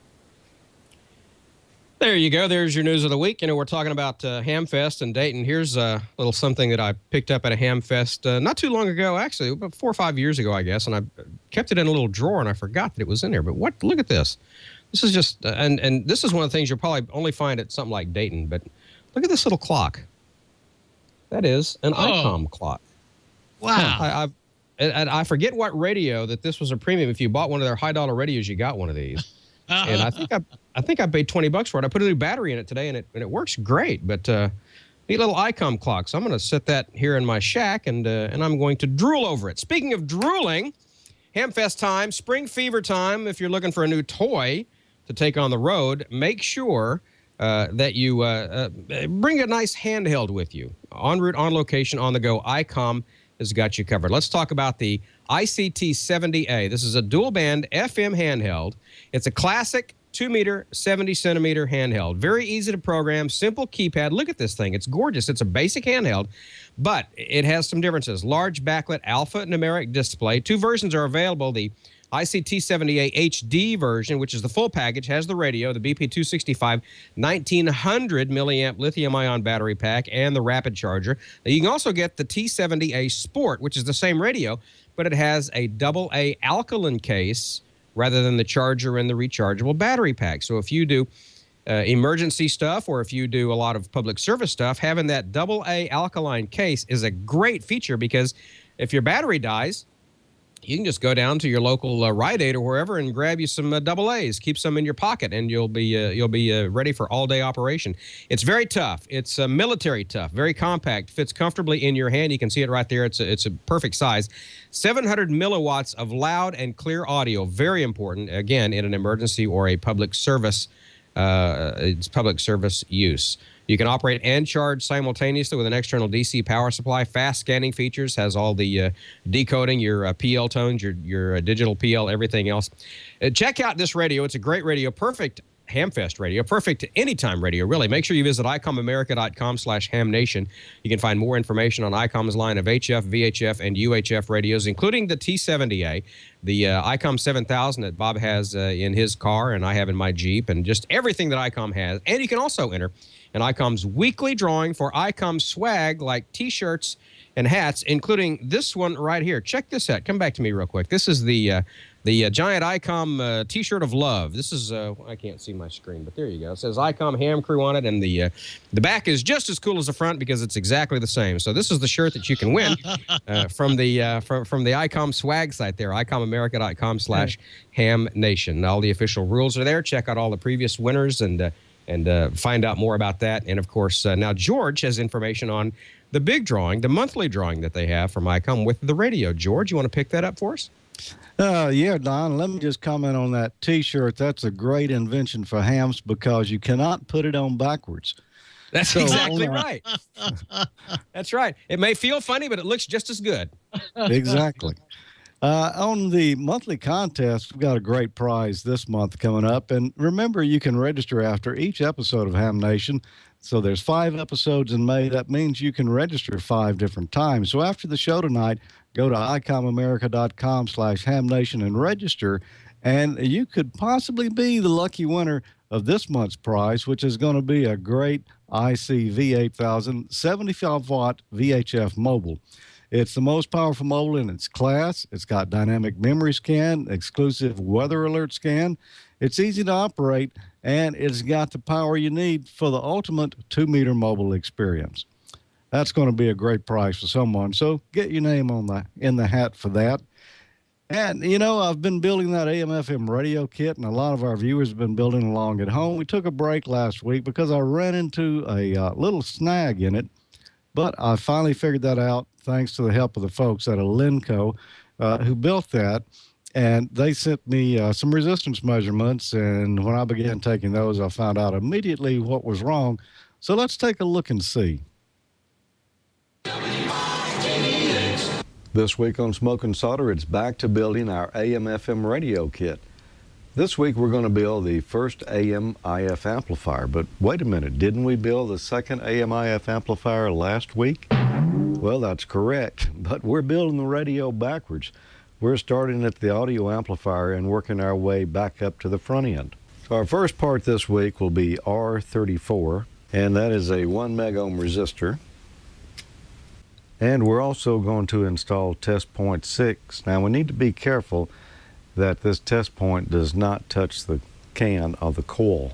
There you go. There's your news of the week. You know, we're talking about Hamfest in Dayton. Here's a little something that I picked up at a Hamfest not too long ago, actually, about 4 or 5 years ago, I guess, and I kept it in a little drawer, and I forgot that it was in there. But look at this. This is just, and this is one of the things you'll probably only find at something like Dayton, but look at this little clock. That is an ICOM clock. Wow. I forget what radio that this was a premium. If you bought one of their high-dollar radios, you got one of these. And I think I paid $20 for it. I put a new battery in it today, and it works great. But neat little ICOM clock. So I'm going to set that here in my shack, and I'm going to drool over it. Speaking of drooling, Hamfest time, spring fever time. If you're looking for a new toy to take on the road, make sure that you bring a nice handheld with you. En route, on location, on the go, ICOM has got you covered. Let's talk about the ICT-70A. This is a dual-band FM handheld. It's a classic 2-meter, 70-centimeter handheld. Very easy to program, simple keypad. Look at this thing. It's gorgeous. It's a basic handheld, but it has some differences. Large backlit alphanumeric display. 2 versions are available. The ICT-70A HD version, which is the full package, has the radio, the BP265 1900 milliamp lithium-ion battery pack, and the rapid charger. Now, you can also get the T70A Sport, which is the same radio, but it has a AA alkaline case rather than the charger and the rechargeable battery pack. So if you do emergency stuff, or if you do a lot of public service stuff, having that AA alkaline case is a great feature, because if your battery dies, you can just go down to your local Rite Aid or wherever and grab you some AA's, keep some in your pocket, and you'll be ready for all-day operation. It's very tough. It's military tough, very compact, fits comfortably in your hand. You can see it right there. It's a perfect size. 700 milliwatts of loud and clear audio, very important, again, in an emergency or a public service use. You can operate and charge simultaneously with an external DC power supply. Fast scanning features, has all the decoding, your PL tones, your digital PL, everything else. Check out this radio. It's a great radio, perfect Hamfest radio, perfect anytime radio, really. Make sure you visit icomamerica.com/hamnation. You can find more information on ICOM's line of HF, VHF, and UHF radios, including the T70A, the ICOM 7000 that Bob has in his car and I have in my Jeep, and just everything that ICOM has. And you can also enter in ICOM's weekly drawing for ICOM swag like T-shirts and hats, including this one right here. Check this out. Come back to me real quick. This is the giant ICOM T-shirt of love. This is I can't see my screen, but there you go. It says ICOM Ham Crew on it, and the back is just as cool as the front because it's exactly the same. So this is the shirt that you can win from the ICOM swag site there, icomamerica.com/hamnation. All the official rules are there. Check out all the previous winners and find out more about that. And of course, now George has information on the big drawing, the monthly drawing that they have from ICOM with the radio. George, you want to pick that up for us? Yeah, Don, let me just comment on that T-shirt. That's a great invention for hams because you cannot put it on backwards. That's exactly right. That's right. It may feel funny, but it looks just as good. Exactly. On the monthly contest, we've got a great prize this month coming up. And remember, you can register after each episode of Ham Nation. So there's 5 episodes in May. That means you can register 5 different times. So after the show tonight, go to icomamerica.com/hamnation and register. And you could possibly be the lucky winner of this month's prize, which is going to be a great IC V8000 75-watt VHF mobile. It's the most powerful mobile in its class. It's got dynamic memory scan, exclusive weather alert scan. It's easy to operate, and it's got the power you need for the ultimate 2-meter mobile experience. That's going to be a great prize for someone. So get your name in the hat for that. And, you know, I've been building that AM/FM radio kit, and a lot of our viewers have been building along at home. We took a break last week because I ran into a little snag in it, but I finally figured that out thanks to the help of the folks at Alinco who built that. And they sent me some resistance measurements, and when I began taking those, I found out immediately what was wrong. So let's take a look and see. This week on Smoke and Solder, it's back to building our AM/FM radio kit. This week we're going to build the first AM/IF amplifier, but wait a minute, didn't we build the second AM/IF amplifier last week? Well, that's correct, but we're building the radio backwards. We're starting at the audio amplifier and working our way back up to the front end. So our first part this week will be R34, and that is a 1 meg ohm resistor. And we're also going to install test point 6. Now we need to be careful that this test point does not touch the can of the coil.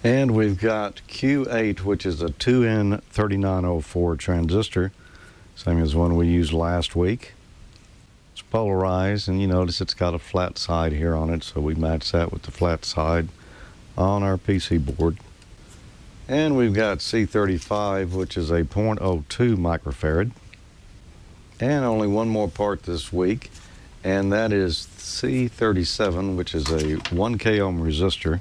And we've got Q8, which is a 2N3904 transistor, same as one we used last week. It's polarized, and you notice it's got a flat side here on it, so we match that with the flat side on our PC board. And we've got C35, which is a 0.02 microfarad. And only one more part this week, and that is C37, which is a 1K ohm resistor.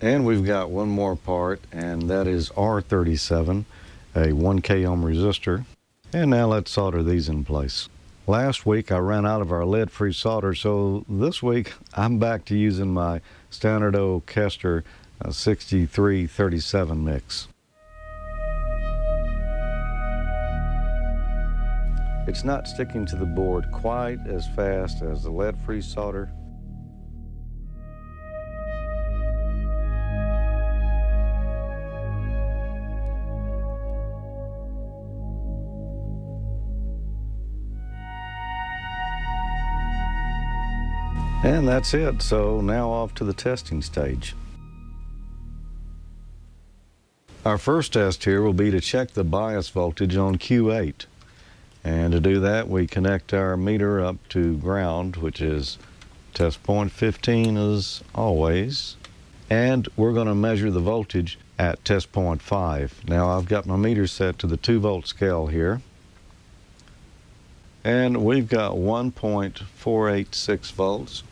And we've got one more part, and that is R37, a 1K ohm resistor. And now let's solder these in place. Last week I ran out of our lead-free solder, so this week I'm back to using my standard old Kester 6337 mix. It's not sticking to the board quite as fast as the lead-free solder. And that's it. So now off to the testing stage. Our first test here will be to check the bias voltage on Q8. And to do that, we connect our meter up to ground, which is test point 15 as always. And we're going to measure the voltage at test point 5. Now I've got my meter set to the 2-volt scale here. And we've got 1.486 volts.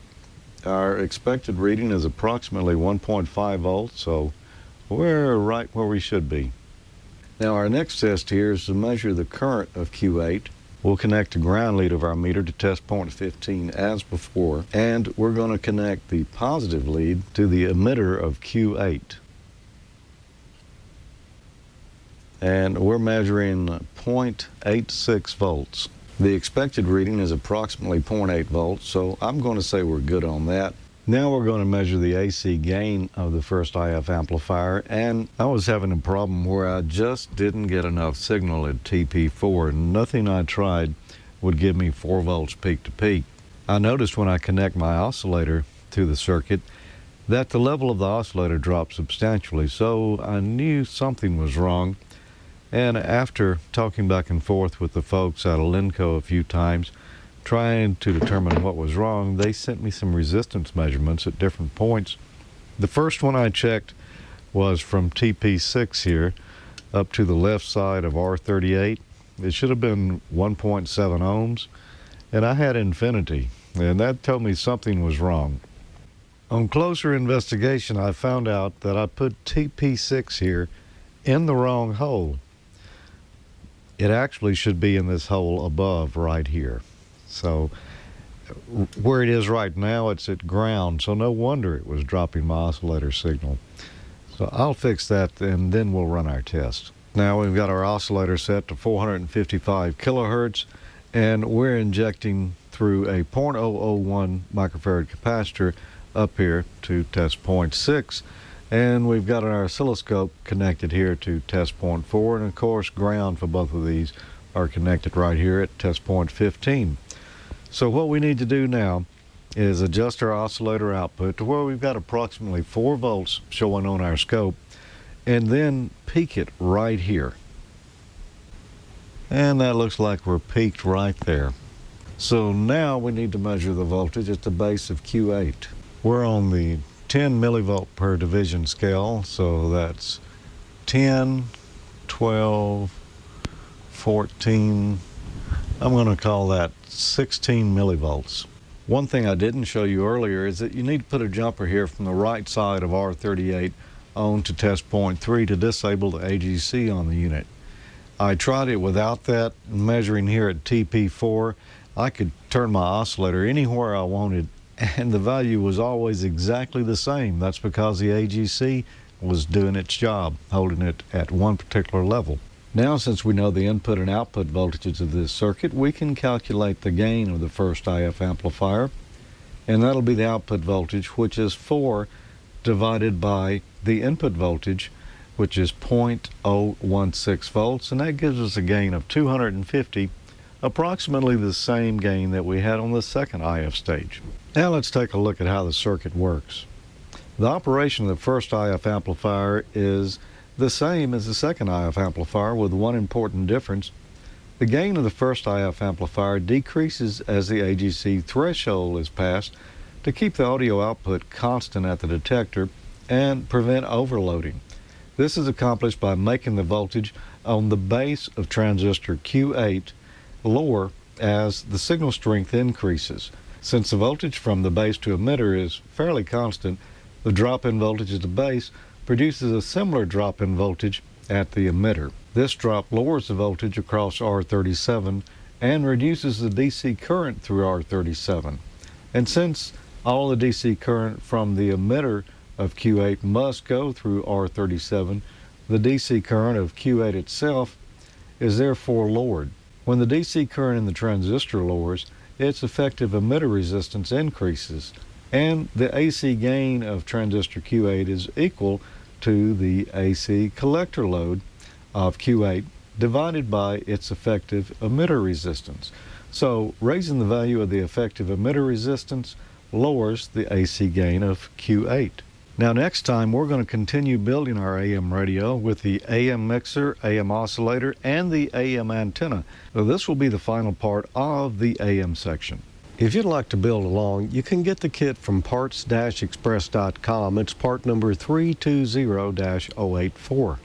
Our expected reading is approximately 1.5 volts, so we're right where we should be. Now our next test here is to measure the current of Q8. We'll connect the ground lead of our meter to test point 15 as before, and we're going to connect the positive lead to the emitter of Q8. And we're measuring 0.86 volts. The expected reading is approximately 0.8 volts, so I'm going to say we're good on that. Now we're going to measure the AC gain of the first IF amplifier, and I was having a problem where I just didn't get enough signal at TP4. Nothing I tried would give me 4 volts peak to peak. I noticed when I connect my oscillator to the circuit that the level of the oscillator dropped substantially, so I knew something was wrong. And after talking back and forth with the folks at Alinco a few times, trying to determine what was wrong, they sent me some resistance measurements at different points. The first one I checked was from TP6 here up to the left side of R38. It should have been 1.7 ohms, and I had infinity, and that told me something was wrong. On closer investigation, I found out that I put TP6 here in the wrong hole. It actually should be in this hole above right here. So where it is right now, it's at ground, so no wonder it was dropping my oscillator signal. So I'll fix that and then we'll run our test. Now we've got our oscillator set to 455 kilohertz, and we're injecting through a 0.001 microfarad capacitor up here to test point 6. And we've got our oscilloscope connected here to test point 4, and of course ground for both of these are connected right here at test point 15. So what we need to do now is adjust our oscillator output to where we've got approximately 4 volts showing on our scope, and then peak it right here. And that looks like we're peaked right there. So now we need to measure the voltage at the base of Q8. We're on the 10 millivolt per division scale, so that's 10, 12, 14, I'm going to call that 16 millivolts. One thing I didn't show you earlier is that you need to put a jumper here from the right side of R38 on to test point 3 to disable the AGC on the unit. I tried it without that, measuring here at TP4. I could turn my oscillator anywhere I wanted, and the value was always exactly the same. That's because the AGC was doing its job, holding it at one particular level. Now, since we know the input and output voltages of this circuit, we can calculate the gain of the first IF amplifier, and that'll be the output voltage, which is 4 divided by the input voltage, which is 0.016 volts, and that gives us a gain of 250, approximately the same gain that we had on the second IF stage. Now let's take a look at how the circuit works. The operation of the first IF amplifier is the same as the second IF amplifier, with one important difference. The gain of the first IF amplifier decreases as the AGC threshold is passed to keep the audio output constant at the detector and prevent overloading. This is accomplished by making the voltage on the base of transistor Q8 lower as the signal strength increases. Since the voltage from the base to emitter is fairly constant, the drop-in voltage at the base produces a similar drop-in voltage at the emitter. This drop lowers the voltage across R37 and reduces the DC current through R37. And since all the DC current from the emitter of Q8 must go through R37, the DC current of Q8 itself is therefore lowered. When the DC current in the transistor lowers, its effective emitter resistance increases, and the AC gain of transistor Q8 is equal to the AC collector load of Q8 divided by its effective emitter resistance. So raising the value of the effective emitter resistance lowers the AC gain of Q8. Now, next time, we're going to continue building our AM radio with the AM mixer, AM oscillator, and the AM antenna. So this will be the final part of the AM section. If you'd like to build along, you can get the kit from parts-express.com. It's part number 320-084.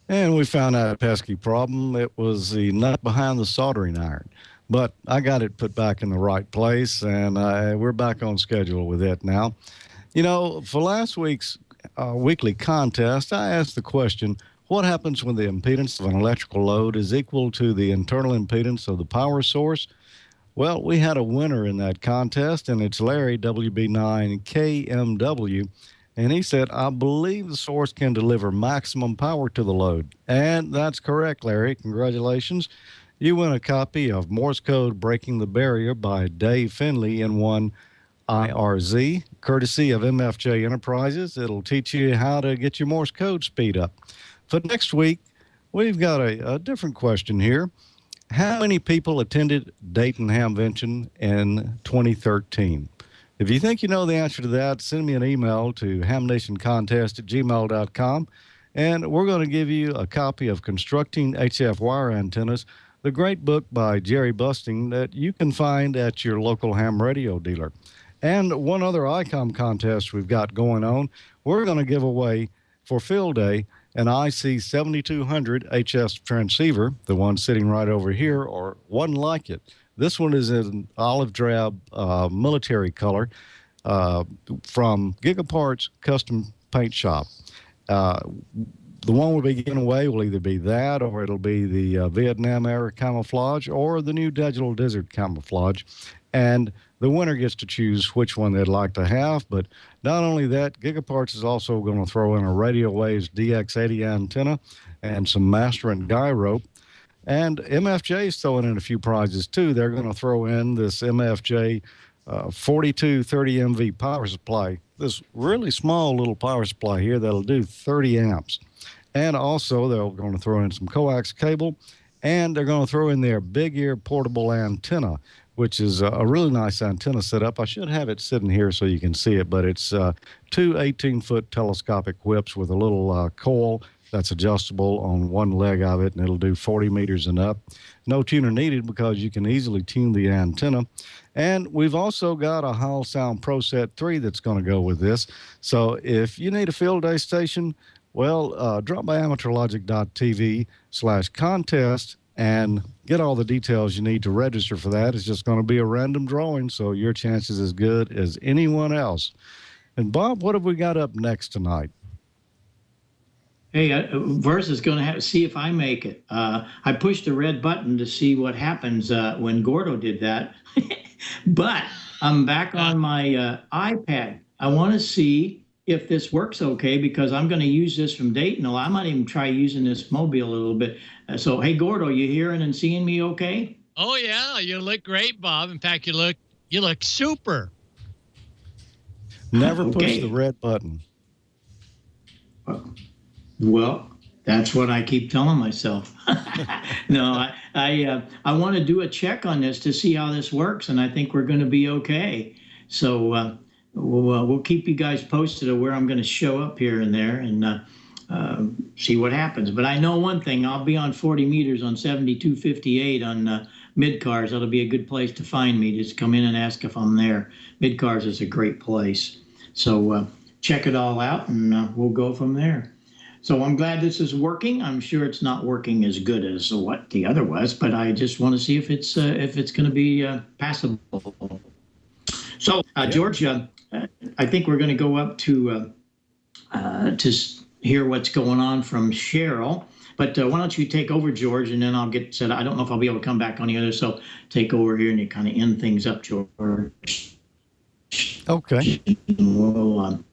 And we found out a pesky problem. It was the nut behind the soldering iron. But I got it put back in the right place, and we're back on schedule with it now. You know, for last week's weekly contest, I asked the question, what happens when the impedance of an electrical load is equal to the internal impedance of the power source? Well, we had a winner in that contest, and it's Larry, WB9KMW, and he said, I believe the source can deliver maximum power to the load. And that's correct, Larry. Congratulations. You win a copy of Morse Code Breaking the Barrier by Dave Finley in one IRZ, courtesy of MFJ Enterprises. It'll teach you how to get your Morse code speed up. For next week, we've got a different question here. How many people attended Dayton Hamvention in 2013? If you think you know the answer to that, send me an email to hamnationcontest@gmail.com, and we're going to give you a copy of Constructing HF Wire Antennas, the great book by Jerry Busting that you can find at your local ham radio dealer. And one other ICOM contest we've got going on, we're going to give away for Field Day an IC 7200 HS transceiver, the one sitting right over here, or one like it. This one is in olive drab military color from Gigaparts Custom Paint Shop. The one we'll be giving away will either be that, or it'll be the Vietnam era camouflage, or the new Digital Desert camouflage. And the winner gets to choose which one they'd like to have. But not only that, Gigaparts is also going to throw in a Radio Waves DX80 antenna and some master and guy rope. And MFJ is throwing in a few prizes too. They're going to throw in this MFJ 4230 MV power supply, this really small little power supply here that'll do 30 amps. And also they're going to throw in some coax cable, and they're going to throw in their big ear portable antenna, which is a really nice antenna setup. I should have it sitting here so you can see it, but it's two 18-foot telescopic whips with a little coil that's adjustable on one leg of it, and it'll do 40 meters and up. No tuner needed because you can easily tune the antenna. And we've also got a Hall Sound Pro Set 3 that's going to go with this. So if you need a field day station, well, drop by amateurlogic.tv/contest and get all the details you need to register for that. It's just going to be a random drawing, so your chance is as good as anyone else. And Bob, what have we got up next tonight? Hey, Verse is going to have to see if I make it. I pushed the red button to see what happens when Gordo did that. But I'm back on my iPad. I want to see if this works okay, because I'm going to use this from Dayton. I might even try using this mobile a little bit. So, hey, Gordo, you hearing and seeing me okay? Oh, yeah. You look great, Bob. In fact, you look super. Never push the red button. Well, that's what I keep telling myself. No, I want to do a check on this to see how this works, and I think we're going to be okay. So we'll keep you guys posted of where I'm going to show up here and there and see what happens. But I know one thing: I'll be on 40 meters on 7258 on Midcars. That'll be a good place to find me. Just come in and ask if I'm there. Midcars is a great place. So check it all out, and we'll go from there. So I'm glad this is working. I'm sure it's not working as good as what the other was, but I just want to see if it's going to be passable. So George, I think we're going to go up to hear what's going on from Cheryl. But why don't you take over, George, and then I'll get set. I don't know if I'll be able to come back on the other, so take over here and you kind of end things up, George. Okay. We'll,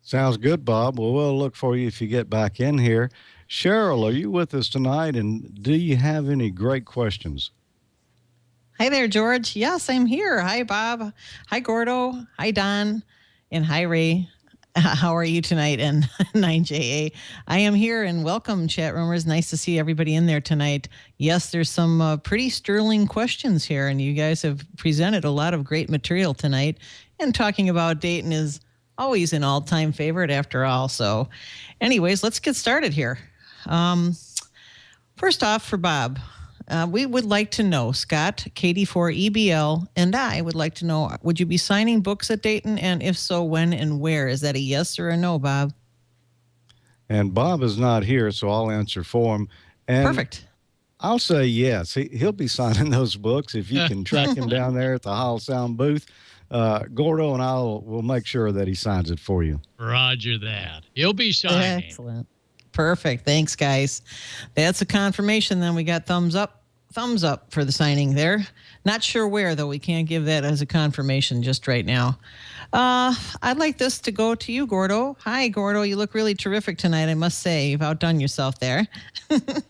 Sounds good, Bob. Well, we'll look for you if you get back in here. Cheryl, are you with us tonight, and do you have any great questions? Hi there, George. Yes, I'm here. Hi, Bob. Hi, Gordo. Hi, Don. And hi, Ray. How are you tonight? And 9JA. I am here and welcome, chat roomers. Nice to see everybody in there tonight. Yes, there's some pretty sterling questions here, and you guys have presented a lot of great material tonight. And talking about Dayton is always an all-time favorite after all. So anyways, let's get started here. First off, for Bob, we would like to know, Scott, KD4EBL, and I would like to know, would you be signing books at Dayton? And if so, when and where? Is that a yes or a no, Bob? And Bob is not here, so I'll answer for him. And perfect. I'll say yes. He'll be signing those books if you can track him down there at the Hall Sound booth. Gordo and I will make sure that he signs it for you. Roger that. He'll be signing. Excellent. Perfect. Thanks, guys. That's a confirmation. Then we got thumbs up for the signing there. Not sure where, though. We can't give that as a confirmation just right now. I'd like this to go to you, Gordo. Hi, Gordo. You look really terrific tonight, I must say. You've outdone yourself there.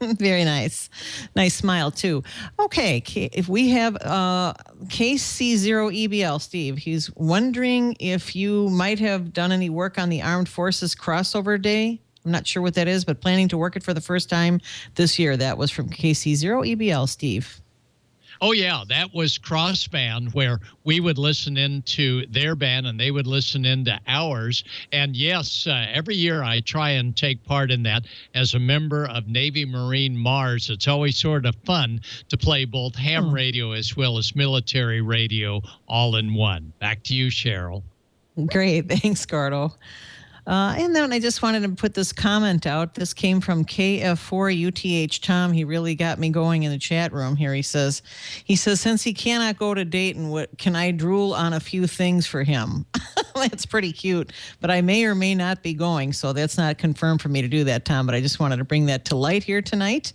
Very nice. Nice smile, too. Okay, if we have KC0EBL, Steve, he's wondering if you might have done any work on the Armed Forces Crossover Day. I'm not sure what that is, but planning to work it for the first time this year. That was from KC0EBL, Steve. Oh, yeah, that was cross band where we would listen into their band and they would listen into ours. And yes, every year I try and take part in that as a member of Navy Marine Mars. It's always sort of fun to play both ham radio as well as military radio all in one. Back to you, Cheryl. Great. Thanks, Gordo. And then I just wanted to put this comment out. This came from KF4UTH Tom. He really got me going in the chat room here. He says, since he cannot go to Dayton, what can I drool on a few things for him? That's pretty cute, but I may or may not be going. So that's not confirmed for me to do that, Tom, but I just wanted to bring that to light here tonight.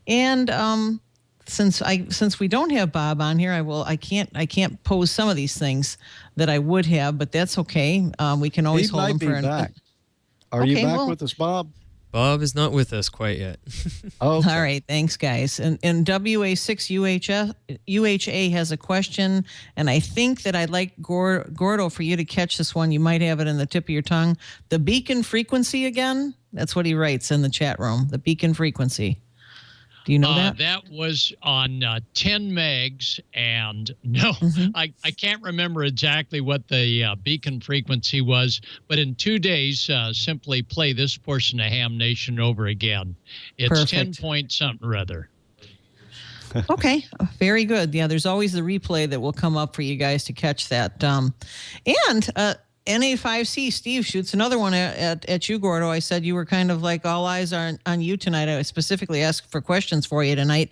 And, since we don't have Bob on here, I can't pose some of these things that I would have, but that's okay. We can always hold him for back. Are you back with us, Bob? Bob is not with us quite yet. Okay. All right, thanks, guys. And WA6UHA has a question, and I think that I'd like Gordo for you to catch this one. You might have it in the tip of your tongue. The beacon frequency again? That's what he writes in the chat room. The beacon frequency. Do you know that? That was on 10 megs, and no, I can't remember exactly what the beacon frequency was, but in 2 days, simply play this portion of Ham Nation over again. It's Perfect. 10 point something or other. Okay, very good. Yeah, there's always the replay that will come up for you guys to catch that. NA5C, Steve shoots another one at you, Gordo. I said you were kind of like all eyes on you tonight. I specifically asked for questions for you tonight.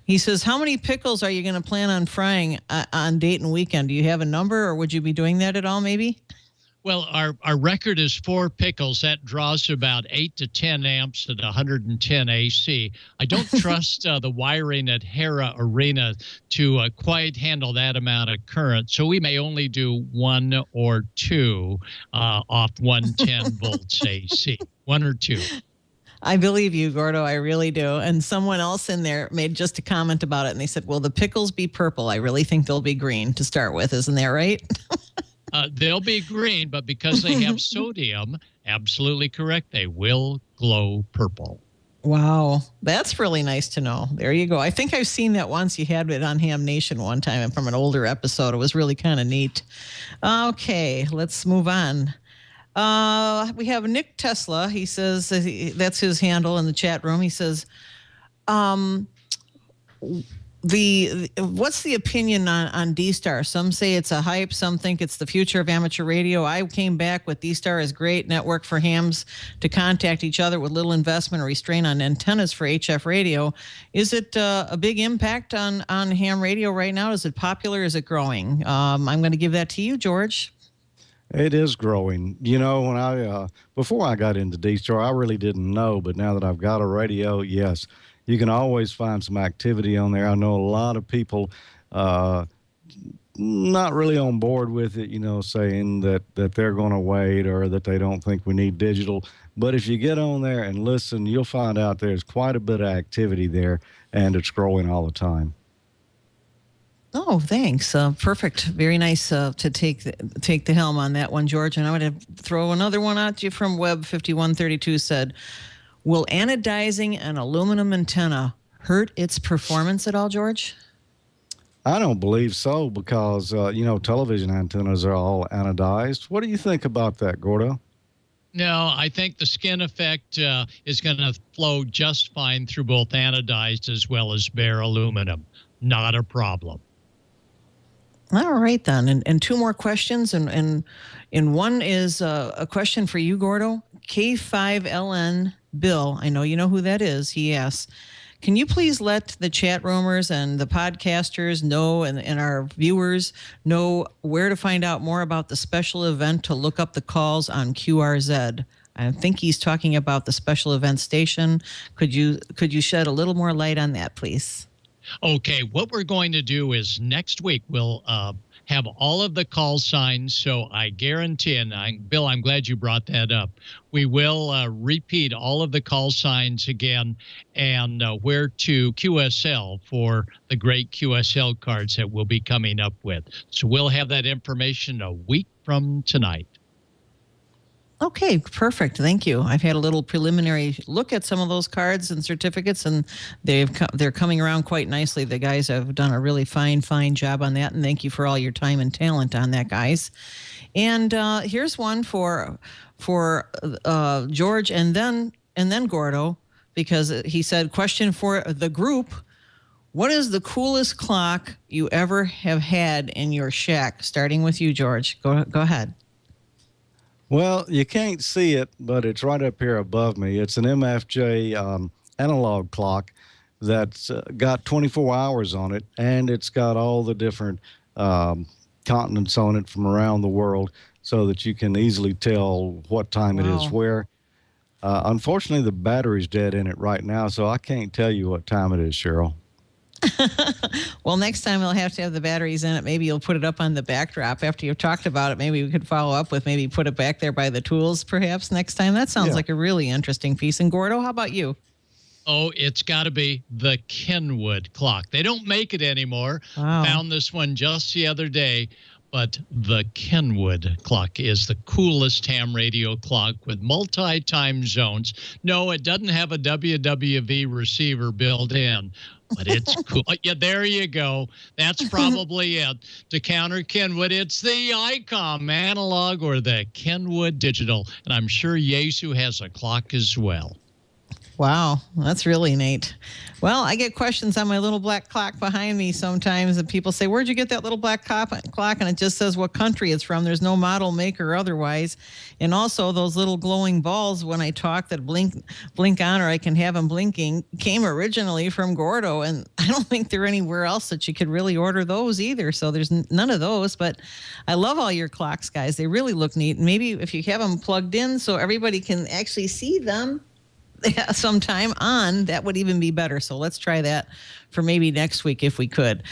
He says, how many pickles are you going to plan on frying on Dayton weekend? Do you have a number, or would you be doing that at all, maybe? Well, our record is 4 pickles. That draws about 8 to 10 amps at 110 AC. I don't trust the wiring at Hera Arena to quite handle that amount of current, so we may only do 1 or 2 off 110 volts AC. 1 or 2. I believe you, Gordo. I really do. And someone else in there made just a comment about it, and they said, will the pickles be purple? I really think they'll be green to start with. Isn't that right? They'll be green, but because they have sodium, absolutely correct, they will glow purple. Wow, that's really nice to know. There you go. I think I've seen that once. You had it on Ham Nation one time from an older episode. It was really kind of neat. Okay, let's move on. We have Nick Tesla. He says, that's his handle in the chat room. He says, what's the opinion on D-Star? Some say it's a hype. Some think it's the future of amateur radio. I came back with D-Star as great network for hams to contact each other with little investment or restraint on antennas for HF radio. Is it a big impact on ham radio right now? Is it popular? Is it growing? I'm going to give that to you, George. It is growing. You know, when before I got into D-Star, I really didn't know, but now that I've got a radio, yes. You can always find some activity on there. I know a lot of people not really on board with it, you know, saying that they're going to wait or that they don't think we need digital. But if you get on there and listen, you'll find out there's quite a bit of activity there, and it's growing all the time. Oh, thanks. Perfect. Very nice to take the helm on that one, George. And I'm going to throw another one at you from Web 5132 said, will anodizing an aluminum antenna hurt its performance at all, George? I don't believe so because, television antennas are all anodized. What do you think about that, Gordo? No, I think the skin effect is going to flow just fine through both anodized as well as bare aluminum. Not a problem. All right, then. And two more questions. And one is a question for you, Gordo. K5LN Bill, I know you know who that is. He asks, can you please let the chat roomers and the podcasters know and our viewers know where to find out more about the special event to look up the calls on QRZ? I think he's talking about the special event station. Could you shed a little more light on that, please? Okay, what we're going to do is next week we'll have all of the call signs. So I guarantee, and Bill, I'm glad you brought that up. We will repeat all of the call signs again and where to QSL for the great QSL cards that we'll be coming up with. So we'll have that information a week from tonight. Okay, perfect. Thank you. I've had a little preliminary look at some of those cards and certificates, and they're coming around quite nicely. The guys have done a really fine job on that, and thank you for all your time and talent on that, guys. And here's one for George and then Gordo, because he said, question for the group. What is the coolest clock you ever have had in your shack? Starting with you, George. Go ahead. Well, you can't see it, but it's right up here above me. It's an MFJ analog clock that's got 24 hours on it, and it's got all the different continents on it from around the world so that you can easily tell what time it is where. Unfortunately, the battery's dead in it right now, so I can't tell you what time it is, Cheryl. Well, next time we'll have to have the batteries in it. Maybe you'll put it up on the backdrop after you've talked about it. Maybe we could follow up with maybe put it back there by the tools perhaps next time. That sounds like a really interesting piece. And Gordo, how about you? Oh, it's got to be the Kenwood clock. They don't make it anymore. Wow. Found this one just the other day. But the Kenwood clock is the coolest ham radio clock with multi-time zones. No, it doesn't have a WWV receiver built in, but it's cool. Yeah, there you go. That's probably it. To counter Kenwood, it's the ICOM analog or the Kenwood digital. And I'm sure Yaesu has a clock as well. Wow, that's really neat. Well, I get questions on my little black clock behind me sometimes, and people say, where'd you get that little black clock? And it just says what country it's from. There's no model, maker, or otherwise. And also those little glowing balls when I talk that blink on, or I can have them blinking, came originally from Gordo, and I don't think they're anywhere else that you could really order those either. So there's none of those, but I love all your clocks, guys. They really look neat. And maybe if you have them plugged in so everybody can actually see them sometime on, that would even be better. So let's try that for maybe next week if we could.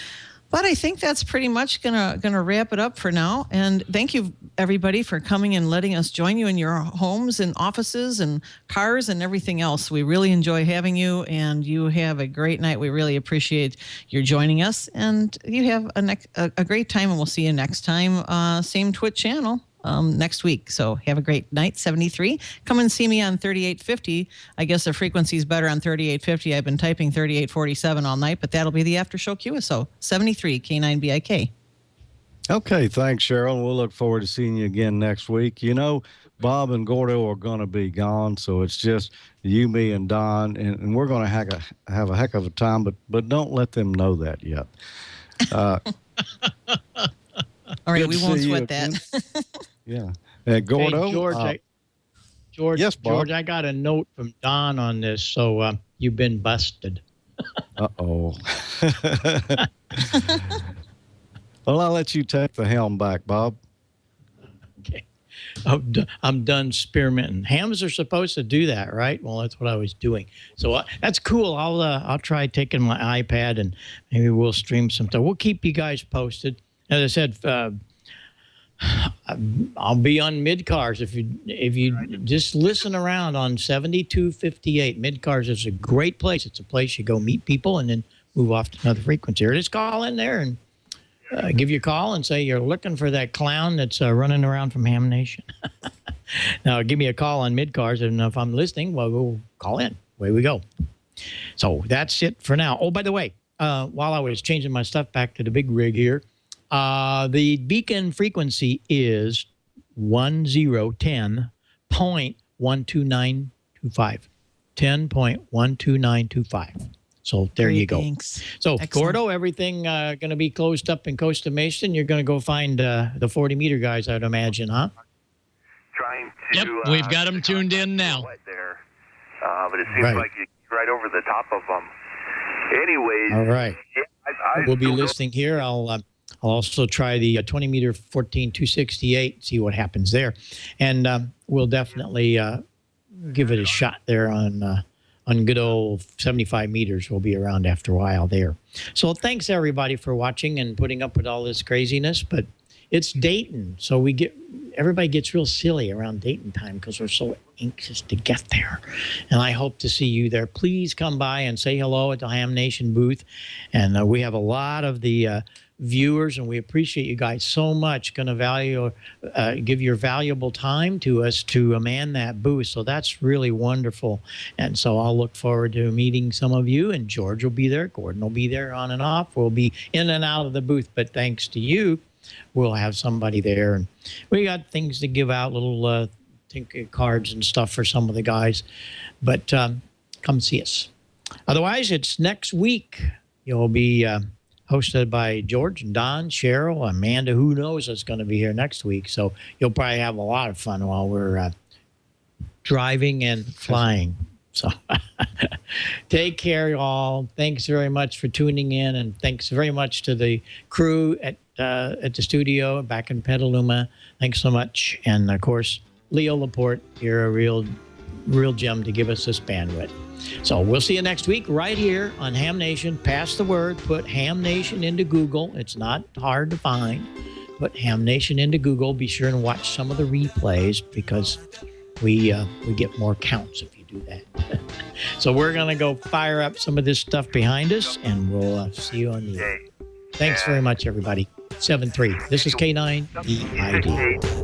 But I think that's pretty much gonna wrap it up for now. And thank you everybody for coming and letting us join you in your homes and offices and cars and everything else. We really enjoy having you, and you have a great night. We really appreciate your joining us, and you have a great time. And we'll see you next time, same Twitch channel. Next week. So have a great night, 73. Come and see me on 3850. I guess the frequency is better on 3850. I've been typing 3847 all night, but that'll be the after show QSO, 73 K9BIK. Okay, thanks, Cheryl. We'll look forward to seeing you again next week. You know, Bob and Gordo are going to be gone, so it's just you, me, and Don, and we're going to have a heck of a time, but don't let them know that yet. All right, we won't sweat that. Yeah. Gordo. Hey, George, yes, Bob. George, I got a note from Don on this, so you've been busted. Uh-oh. Well, I'll let you take the helm back, Bob. Okay. I'm done experimenting. Hams are supposed to do that, right? Well, that's what I was doing. So that's cool. I'll try taking my iPad and maybe we'll stream sometime. We'll keep you guys posted. As I said, I'll be on mid-cars. If you just listen around on 7258, mid-cars is a great place. It's a place you go meet people and then move off to another frequency. Or just call in there and give you a call and say you're looking for that clown that's running around from Ham Nation. Now, give me a call on mid-cars, and if I'm listening, well, we'll call in. Away we go. So that's it for now. Oh, by the way, while I was changing my stuff back to the big rig here, the beacon frequency is 1010.12925. 10.12925. So there you go. Thanks. So, Excellent. Gordo, everything going to be closed up in Costa Mesa. You're going to go find the 40-meter guys, I'd imagine, huh? Trying to. Yep, we've got them tuned in now. There, but it seems like you're right over the top of them. Anyways. All right. Yeah, We'll be listening here. I'll also try the 20-meter 14-268, see what happens there. And we'll definitely give it a shot there on good old 75 meters. We'll be around after a while there. So thanks, everybody, for watching and putting up with all this craziness. But it's Dayton, so everybody gets real silly around Dayton time because we're so anxious to get there. And I hope to see you there. Please come by and say hello at the Ham Nation booth. And we have a lot of the viewers, and we appreciate you guys so much. Going to give your valuable time to us to man that booth. So that's really wonderful. And so I'll look forward to meeting some of you. And George will be there. Gordon will be there on and off. We'll be in and out of the booth. But thanks to you, we'll have somebody there. And we got things to give out, little cards and stuff for some of the guys. But come see us. Otherwise, it's next week. You'll be hosted by George and Don, Cheryl, Amanda. Who knows what's going to be here next week. So you'll probably have a lot of fun while we're driving and flying. So take care, y'all. Thanks very much for tuning in. And thanks very much to the crew at the studio back in Petaluma. Thanks so much. And, of course, Leo Laporte, you're a real gem to give us this bandwidth. So we'll see you next week right here on Ham Nation. Pass the word. Put Ham Nation into Google. It's not hard to find. Put Ham Nation into Google. Be sure and watch some of the replays because we get more counts if you do that. So we're going to go fire up some of this stuff behind us, and we'll see you on the air. Thanks very much, everybody. 7-3. This is K9 EID.